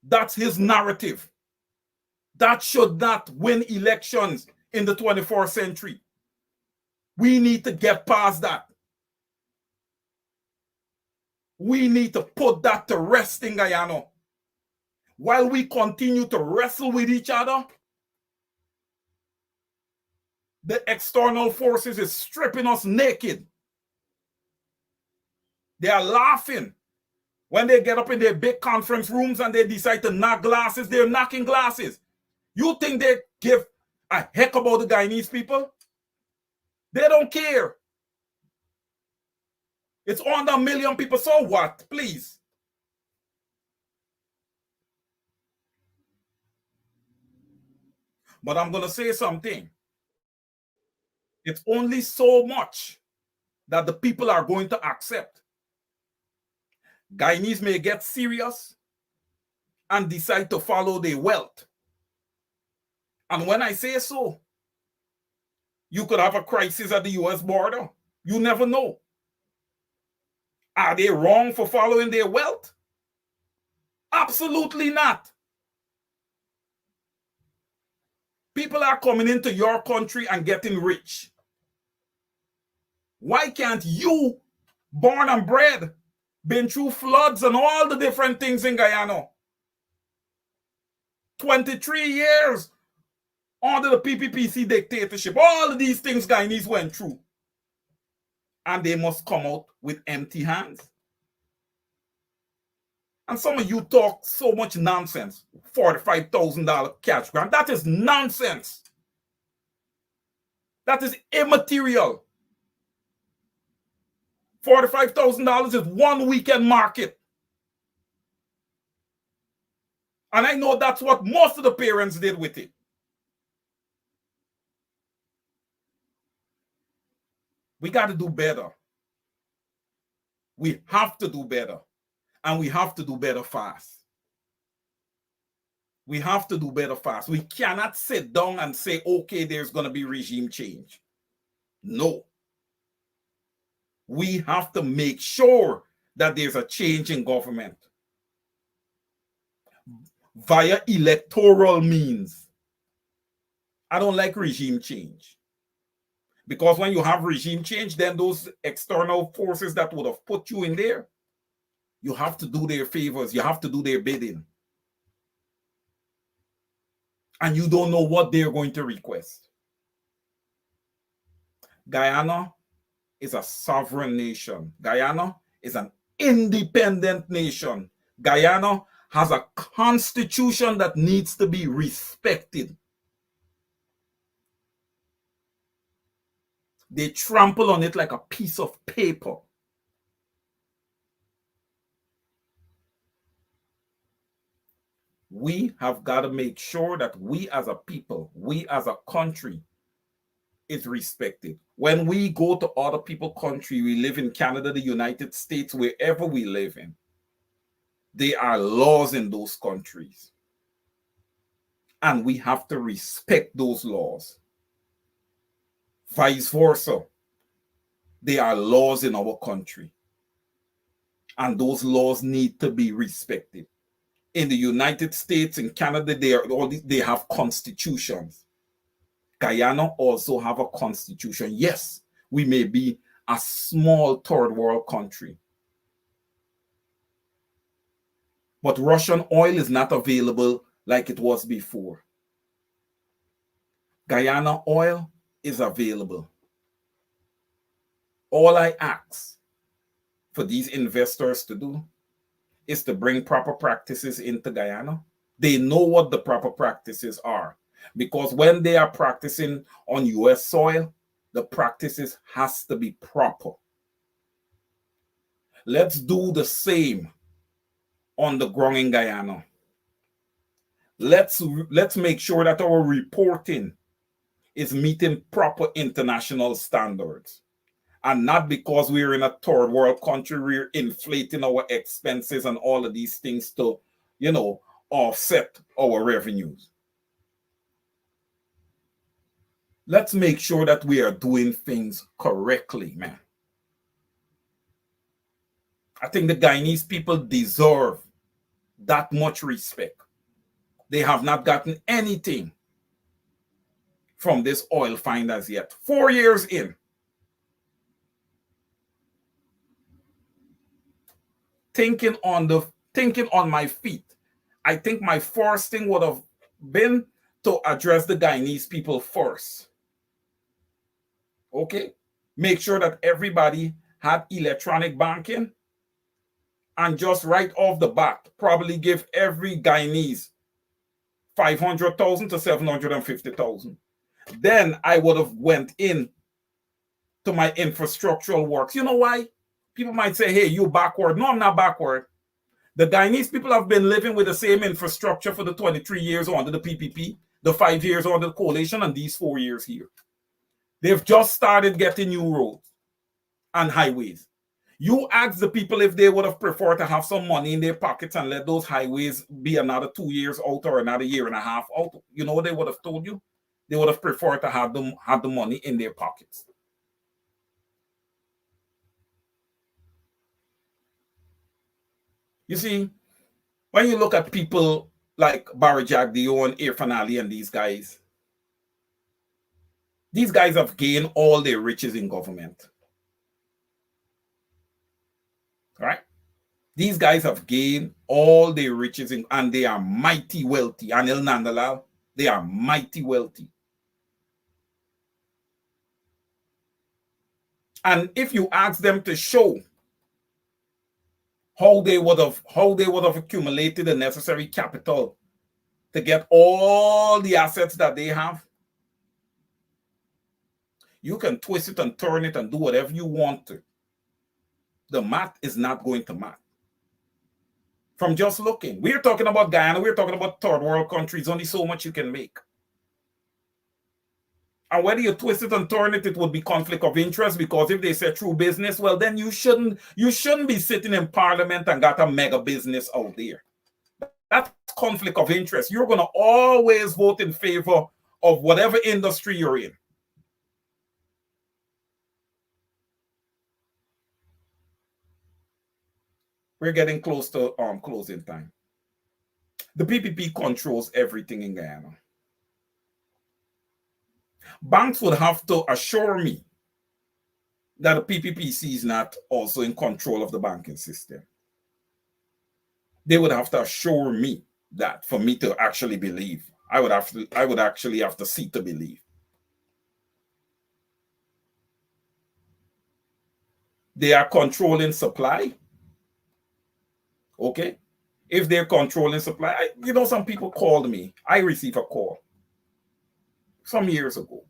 That's his narrative. That should not win elections in the 24th century. We need to get past that. We need to put that to rest in Guyana. While we continue to wrestle with each other, the external forces is stripping us naked. They are laughing when they get up in their big conference rooms and they decide to knock glasses. They're knocking glasses. You think they give a heck about the Guyanese people? They don't care. It's under 1 million people. So what? Please. But I'm going to say something. It's only so much that the people are going to accept. Guyanese may get serious and decide to follow their wealth. And when I say so, you could have a crisis at the US border. You never know. Are they wrong for following their wealth? Absolutely not. People are coming into your country and getting rich. Why can't you, born and bred, been through floods and all the different things in Guyana? 23 years under the PPPC dictatorship. All of these things Guyanese went through. And they must come out with empty hands. And some of you talk so much nonsense. $45,000 cash grant. That is nonsense. That is immaterial. $45,000 is one weekend market. And I know that's what most of the parents did with it. We got to do better. We have to do better. And we have to do better fast. We have to do better fast. We cannot sit down and say, okay, there's going to be regime change. No. We have to make sure that there's a change in government via electoral means. I don't like regime change. Because when you have regime change, then those external forces that would have put you in there, you have to do their favors. You have to do their bidding. And you don't know what they're going to request. Guyana is a sovereign nation. Guyana is an independent nation. Guyana has a constitution that needs to be respected. They trample on it like a piece of paper. We have got to make sure that we as a people, we as a country, is respected. When we go to other people's country, we live in Canada, the United States, wherever we live in, there are laws in those countries. And we have to respect those laws. Vice versa. There are laws in our country. And those laws need to be respected. In the United States, in Canada, they have constitutions. Guyana also have a constitution. Yes, we may be a small third world country. But Russian oil is not available like it was before. Guyana oil is available. All I ask for these investors to do is to bring proper practices into Guyana. They know what the proper practices are, because when they are practicing on US soil, the practices has to be proper. Let's do the same on the ground in Guyana. Let's make sure that our reporting is meeting proper international standards. And not because we're in a third world country, we're inflating our expenses and all of these things to, offset our revenues. Let's make sure that we are doing things correctly, man. I think the Guyanese people deserve that much respect. They have not gotten anything from this oil find as yet. 4 years in. Thinking on my feet, I think my first thing would have been to address the Guyanese people first. Okay? Make sure that everybody had electronic banking, and just right off the bat, probably give every Guyanese 500,000 to 750,000. Then I would have went in to my infrastructural works. You know why? People might say, hey, you backward. No, I'm not backward. The Guyanese people have been living with the same infrastructure for the 23 years under the PPP, the 5 years under the coalition, and these 4 years here. They've just started getting new roads and highways. You ask the people if they would have preferred to have some money in their pockets and let those highways be another 2 years out or another year and a half out. You know what they would have told you? They would have preferred to have the money in their pockets. You see, when you look at people like Barry Jagdeo and Irfan Ali and these guys have gained all their riches in government. Right? These guys have gained all their riches and they are mighty wealthy. Anil Nandalal, they are mighty wealthy. And if you ask them to show how they would have accumulated the necessary capital to get all the assets that they have, you can twist it and turn it and do whatever you want to. The math is not going to match. From just looking. We're talking about Guyana, we're talking about third world countries, only so much you can make. And whether you twist it and turn it, it would be conflict of interest, because if they say true business, well, then you shouldn't be sitting in parliament and got a mega business out there. That's conflict of interest. You're going to always vote in favor of whatever industry you're in. We're getting close to closing time. The PPP controls everything in Guyana. Banks would have to assure me that the PPPC is not also in control of the banking system. They would have to assure me that for me to actually believe. I would actually have to see to believe. they are controlling supply. Okay? If they're controlling supply, some people called me. I received a call some years ago.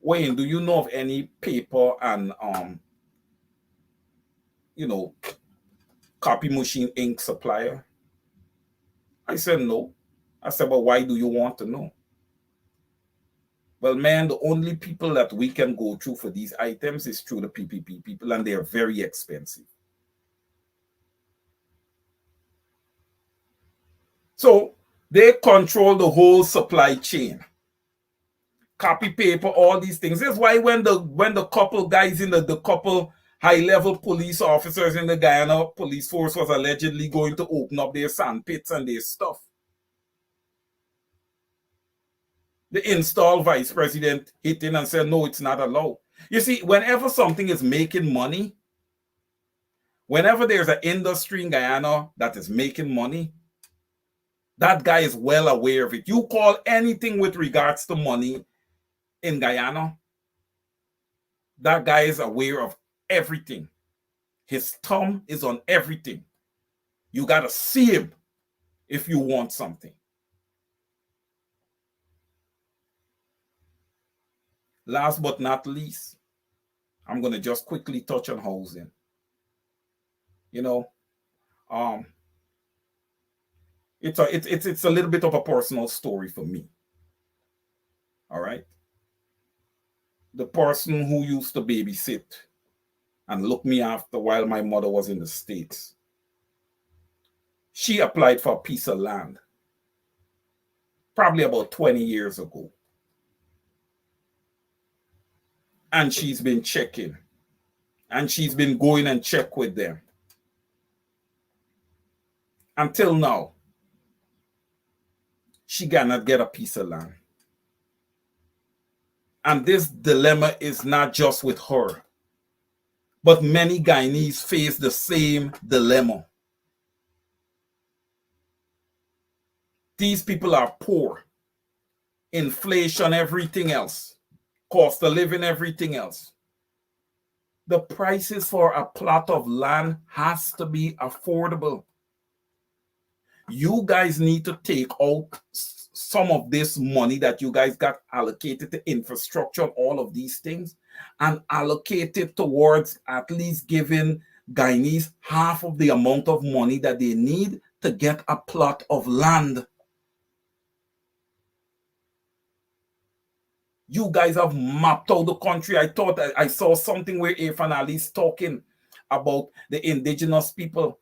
Wayne, do you know of any paper and copy machine ink supplier? I said no. I said, but why do you want to know? Well, man, the only people that we can go through for these items is through the PPP people, and they are very expensive. So they control the whole supply chain. Copy paper, all these things. That's why when the couple guys in the couple high-level police officers in the Guyana police force was allegedly going to open up their sand pits and their stuff, the installed vice president hit in and said, no, it's not allowed. You see, whenever something is making money, whenever there's an industry in Guyana that is making money, that guy is well aware of it. You call anything with regards to money in Guyana, that guy is aware of everything. His thumb is on everything. You got to see him if you want something. Last but not least, I'm going to just quickly touch on housing. It's a little bit of a personal story for me. All right. The person who used to babysit and look me after while my mother was in the States, she applied for a piece of land probably about 20 years ago. And she's been checking. And she's been going and check with them. Until now, she cannot get a piece of land. And this dilemma is not just with her, but many Guyanese face the same dilemma. These people are poor. Inflation, everything else. Cost of living, everything else. The prices for a plot of land has to be affordable. You guys need to take out some of this money that you guys got allocated to infrastructure and all of these things and allocate it towards at least giving Guyanese half of the amount of money that they need to get a plot of land. You guys have mapped out the country. I thought I saw something where Irfan Ali is talking about the indigenous people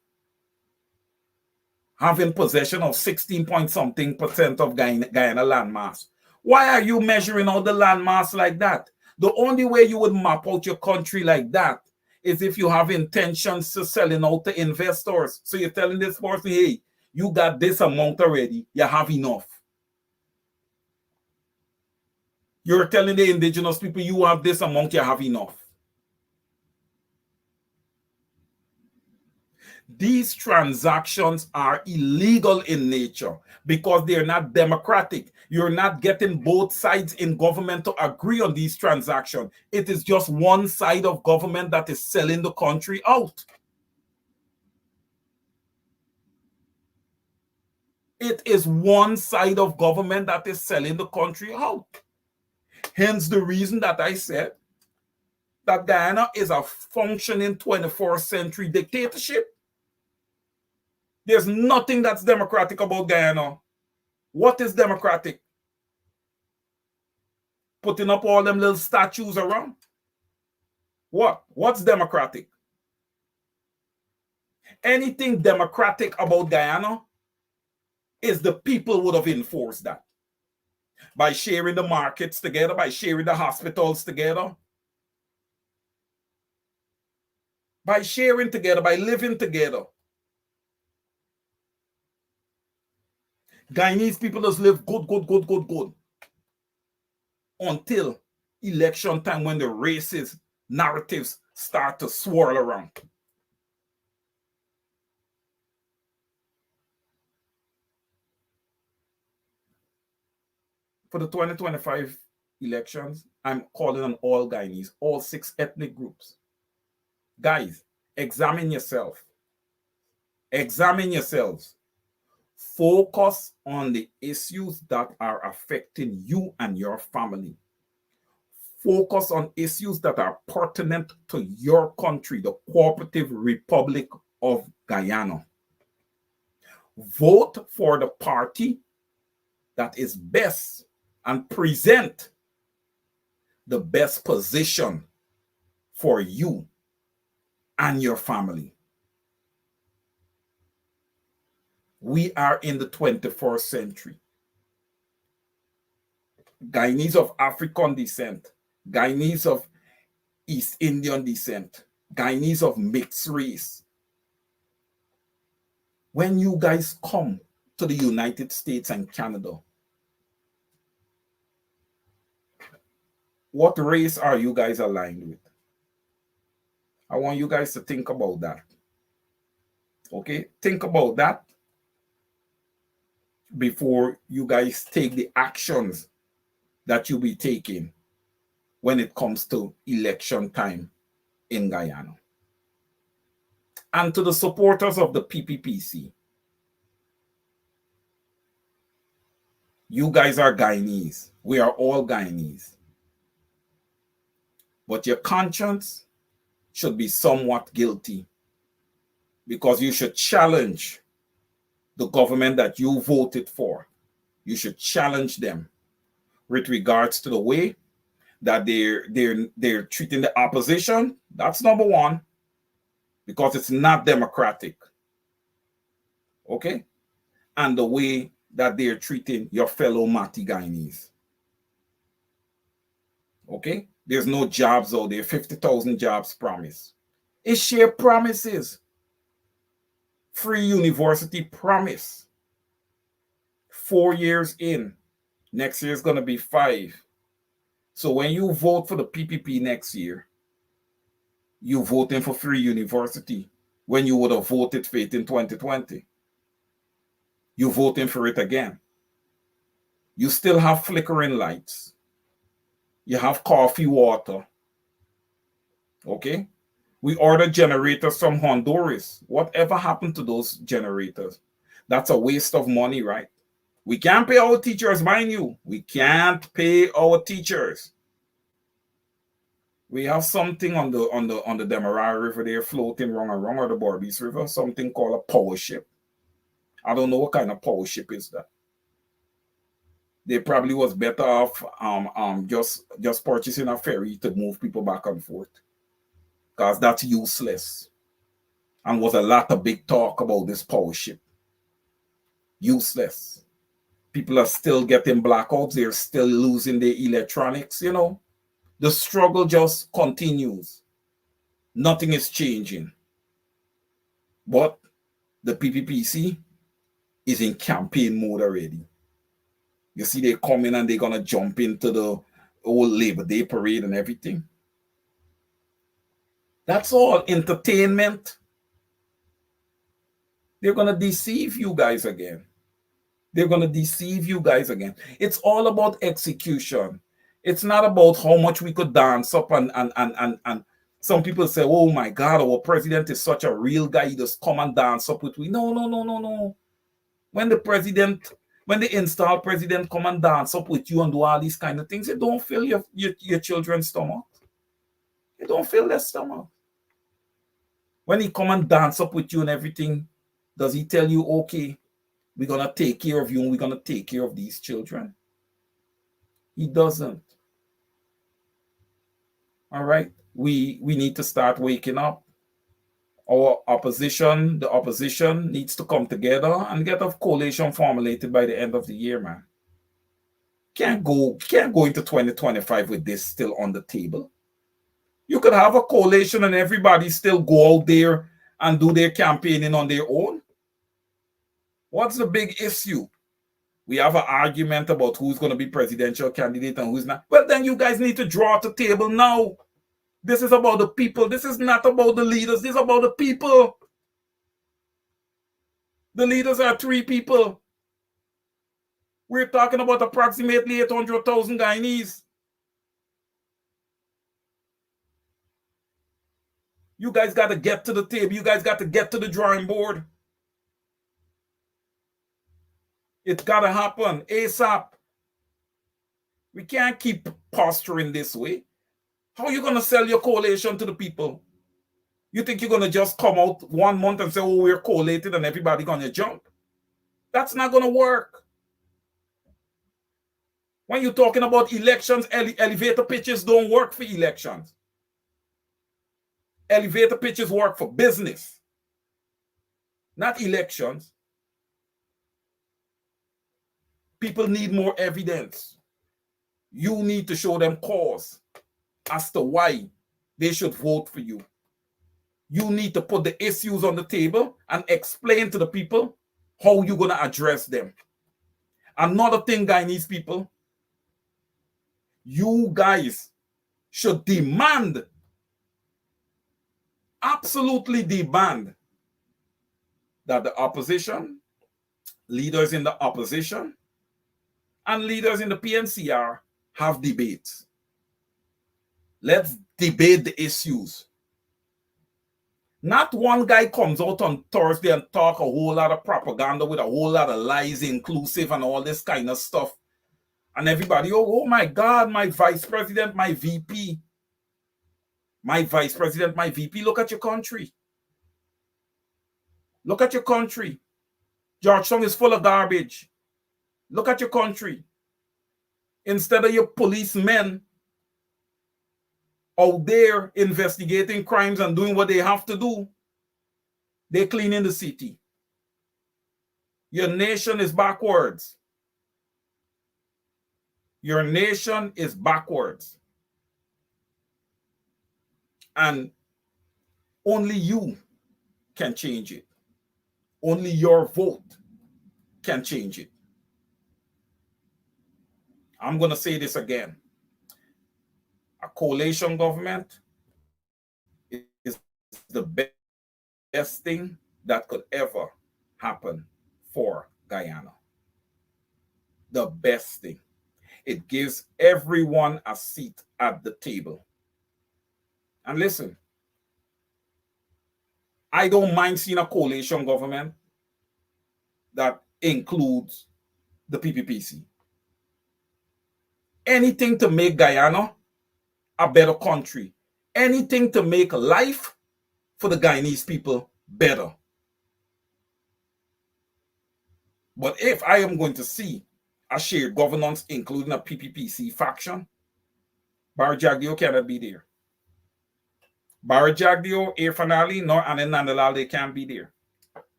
having possession of 16 point something percent of Guyana landmass. Why are you measuring out the landmass like that? The only way you would map out your country like that is if you have intentions to selling out to investors. So you're telling this person, hey, you got this amount already, you have enough. You're telling the indigenous people you have this amount, you have enough. These transactions are illegal in nature because they're not democratic. You're not getting both sides in government to agree on these transactions. It is just one side of government that is selling the country out. It is one side of government that is selling the country out. Hence the reason that I said that Guyana is a functioning 21st century dictatorship. There's nothing that's democratic about Guyana. What is democratic? Putting up all them little statues around? What? What's democratic? Anything democratic about Guyana is the people would have enforced that. By sharing the markets together, by sharing the hospitals together, by sharing together, by living together. Guyanese people just live good until election time when the racist narratives start to swirl around. For the 2025 elections, I'm calling on all Guyanese, all 6 ethnic groups. Guys, examine yourself. Examine yourselves. Focus on the issues that are affecting you and your family. Focus on issues that are pertinent to your country, the Cooperative Republic of Guyana. Vote for the party that is best and present the best position for you and your family. We are in the 21st century. Guyanese of African descent, Guyanese of East Indian descent, Guyanese of mixed race. When you guys come to the United States and Canada, what race are you guys aligned with? I want you guys to think about that. Okay? Think about that before you guys take the actions that you'll be taking when it comes to election time in Guyana. And to the supporters of the PPPC, you guys are Guyanese. We are all Guyanese. But your conscience should be somewhat guilty, because you should challenge the government that you voted for. You should challenge them with regards to the way that they're treating the opposition. That's number one, because it's not democratic. Okay? And the way that they're treating your fellow Mati Guyanese. Okay? There's no jobs out there. 50,000 jobs promised. It's sheer promises. Free university promise. 4 years in. Next year is going to be 5. So when you vote for the PPP next year, you're voting for free university when you would have voted for it in 2020. You're voting for it again. You still have flickering lights. You have coffee water. Okay? We ordered generators from Honduras. Whatever happened to those generators? That's a waste of money, right? We can't pay our teachers, mind you. We can't pay our teachers. We have something on the Demerara River there floating wrong or the Barbies River, something called a power ship. I don't know what kind of power ship is that. They probably was better off just purchasing a ferry to move people back and forth, because that's useless. And was a lot of big talk about this power ship. Useless. People are still getting blackouts. They're still losing their electronics, you know. The struggle just continues. Nothing is changing. But the PPPC is in campaign mode already. You see, they come in and they're going to jump into the old Labor Day parade and everything. That's all entertainment. They're going to deceive you guys again. They're going to deceive you guys again. It's all about execution. It's not about how much we could dance up and some people say, oh my God, our president is such a real guy. He just come and dance up with me. No. When the installed president come and dance up with you and do all these kind of things, it don't fill your children's stomach. It don't fill their stomach. When he come and dance up with you and everything, does he tell you, okay, we're going to take care of you and we're going to take care of these children? He doesn't. All right? We need to start waking up. The opposition needs to come together and get a coalition formulated by the end of the year, man. Can't go into 2025 with this still on the table. You could have a coalition and everybody still go out there and do their campaigning on their own. What's the big issue? We have an argument about who's going to be presidential candidate and who's not. Well, then you guys need to draw at the table now. This is about the people. This is not about the leaders. This is about the people. The leaders are 3 people. We're talking about approximately 800,000 Guyanese. You guys got to get to the table. You guys got to get to the drawing board. It's got to happen ASAP. We can't keep posturing this way. How are you going to sell your coalition to the people? You think you're going to just come out 1 month and say, oh, we're collated and everybody going to jump? That's not going to work. When you're talking about elections, elevator pitches don't work for elections. Elevator pitches work for business, not elections. People need more evidence. You need to show them cause as to why they should vote for you. You need to put the issues on the table and explain to the people how you're going to address them. Another thing, Guyanese people, you guys should demand, absolutely demand, that the opposition, leaders in the opposition, and leaders in the PNCR have debates. Let's debate the issues. Not one guy comes out on Thursday and talk a whole lot of propaganda with a whole lot of lies, inclusive and all this kind of stuff. And everybody, oh my God, my vice president, my VP. My vice president, my VP. Look at your country. Look at your country. Georgetown is full of garbage. Look at your country. Instead of your policemen out there investigating crimes and doing what they have to do, they're cleaning the city. Your nation is backwards. Your nation is backwards. And only you can change it. Only your vote can change it. I'm going to say this again. A coalition government is the best thing that could ever happen for Guyana. The best thing. It gives everyone a seat at the table. And listen, I don't mind seeing a coalition government that includes the PPPC. Anything to make Guyana a better country. Anything to make life for the Guyanese people better. But if I am going to see a shared governance, including a PPPC faction, Barry Jagdeo cannot be there. Barry Jagdeo, Irfanali, nor Anin Nandalal, they can't be there.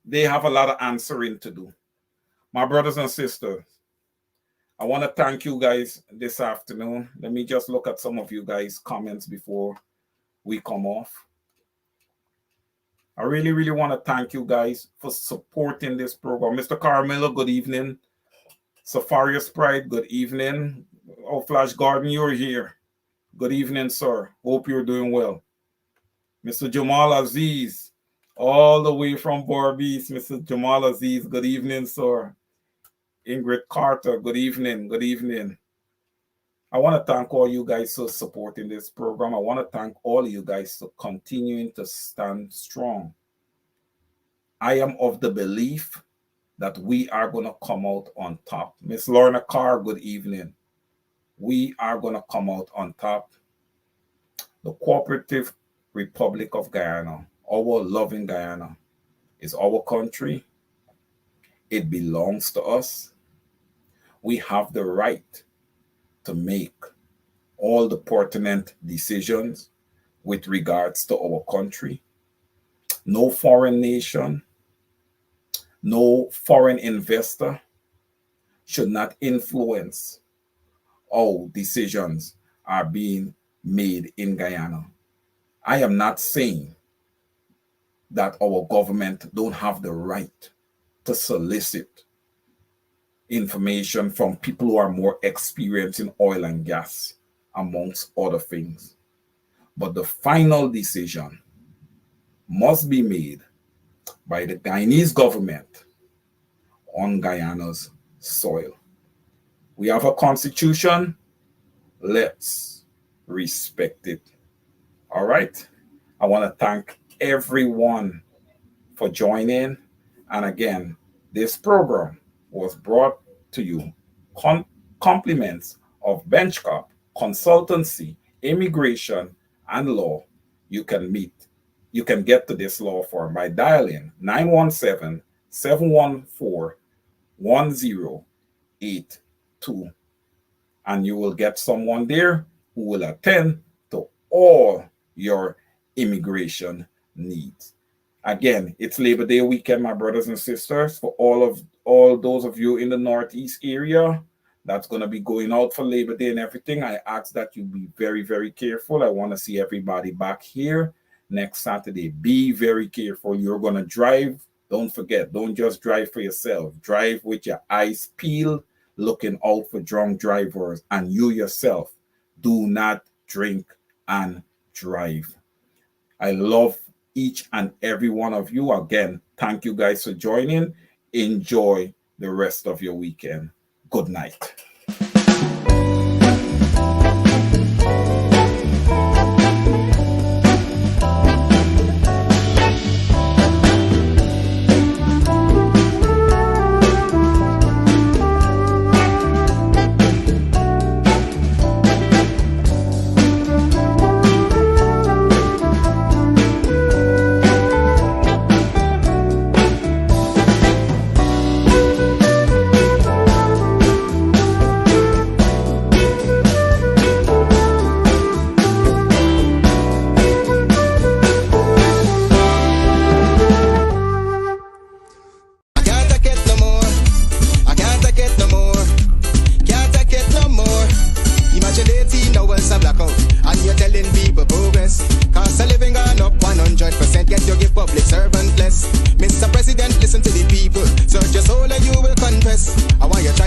They have a lot of answering to do. My brothers and sisters, I want to thank you guys this afternoon. Let me just look at some of you guys' comments before we come off. I really, really want to thank you guys for supporting this program. Mr. Carmelo, good evening. Safarius Pride, good evening. Oh, Flash Garden, you're here. Good evening, sir. Hope you're doing well. Mr. Jamal Aziz, all the way from Barbados. Mr. Jamal Aziz, good evening, sir. Ingrid Carter, good evening. Good evening. I want to thank all you guys for supporting this program. I want to thank all of you guys for continuing to stand strong. I am of the belief that we are going to come out on top. Miss Lorna Carr, good evening. We are going to come out on top. The Cooperative Republic of Guyana, our loving Guyana, is our country. It belongs to us. We have the right to make all the pertinent decisions with regards to our country. No foreign nation, no foreign investor should not influence how decisions are being made in Guyana. I am not saying that our government don't have the right to solicit information from people who are more experienced in oil and gas, amongst other things. But the final decision must be made by the Guyanese government on Guyana's soil. We have a constitution. Let's respect it. All right. I want to thank everyone for joining. And again, this program was brought to you compliments of Benchcop, consultancy, immigration, and law. You can meet. You can get to this law firm by dialing 917-714-1082, and you will get someone there who will attend to all your immigration needs. Again, it's Labor Day weekend, my brothers and sisters. For all those of you in the Northeast area that's going to be going out for Labor Day and everything, I ask that you be very, very careful. I want to see everybody back here next Saturday. Be very careful. You're going to drive. Don't forget, don't just drive for yourself. Drive with your eyes peeled, looking out for drunk drivers. And you yourself, do not drink and drive. I love each and every one of you. Again, thank you guys for joining. Enjoy the rest of your weekend. Good night.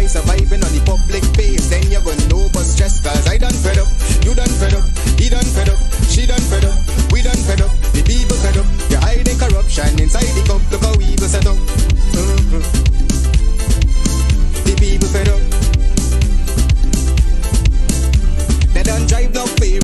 Surviving on the public face, then you're gonna know but stress, cause I done fed up.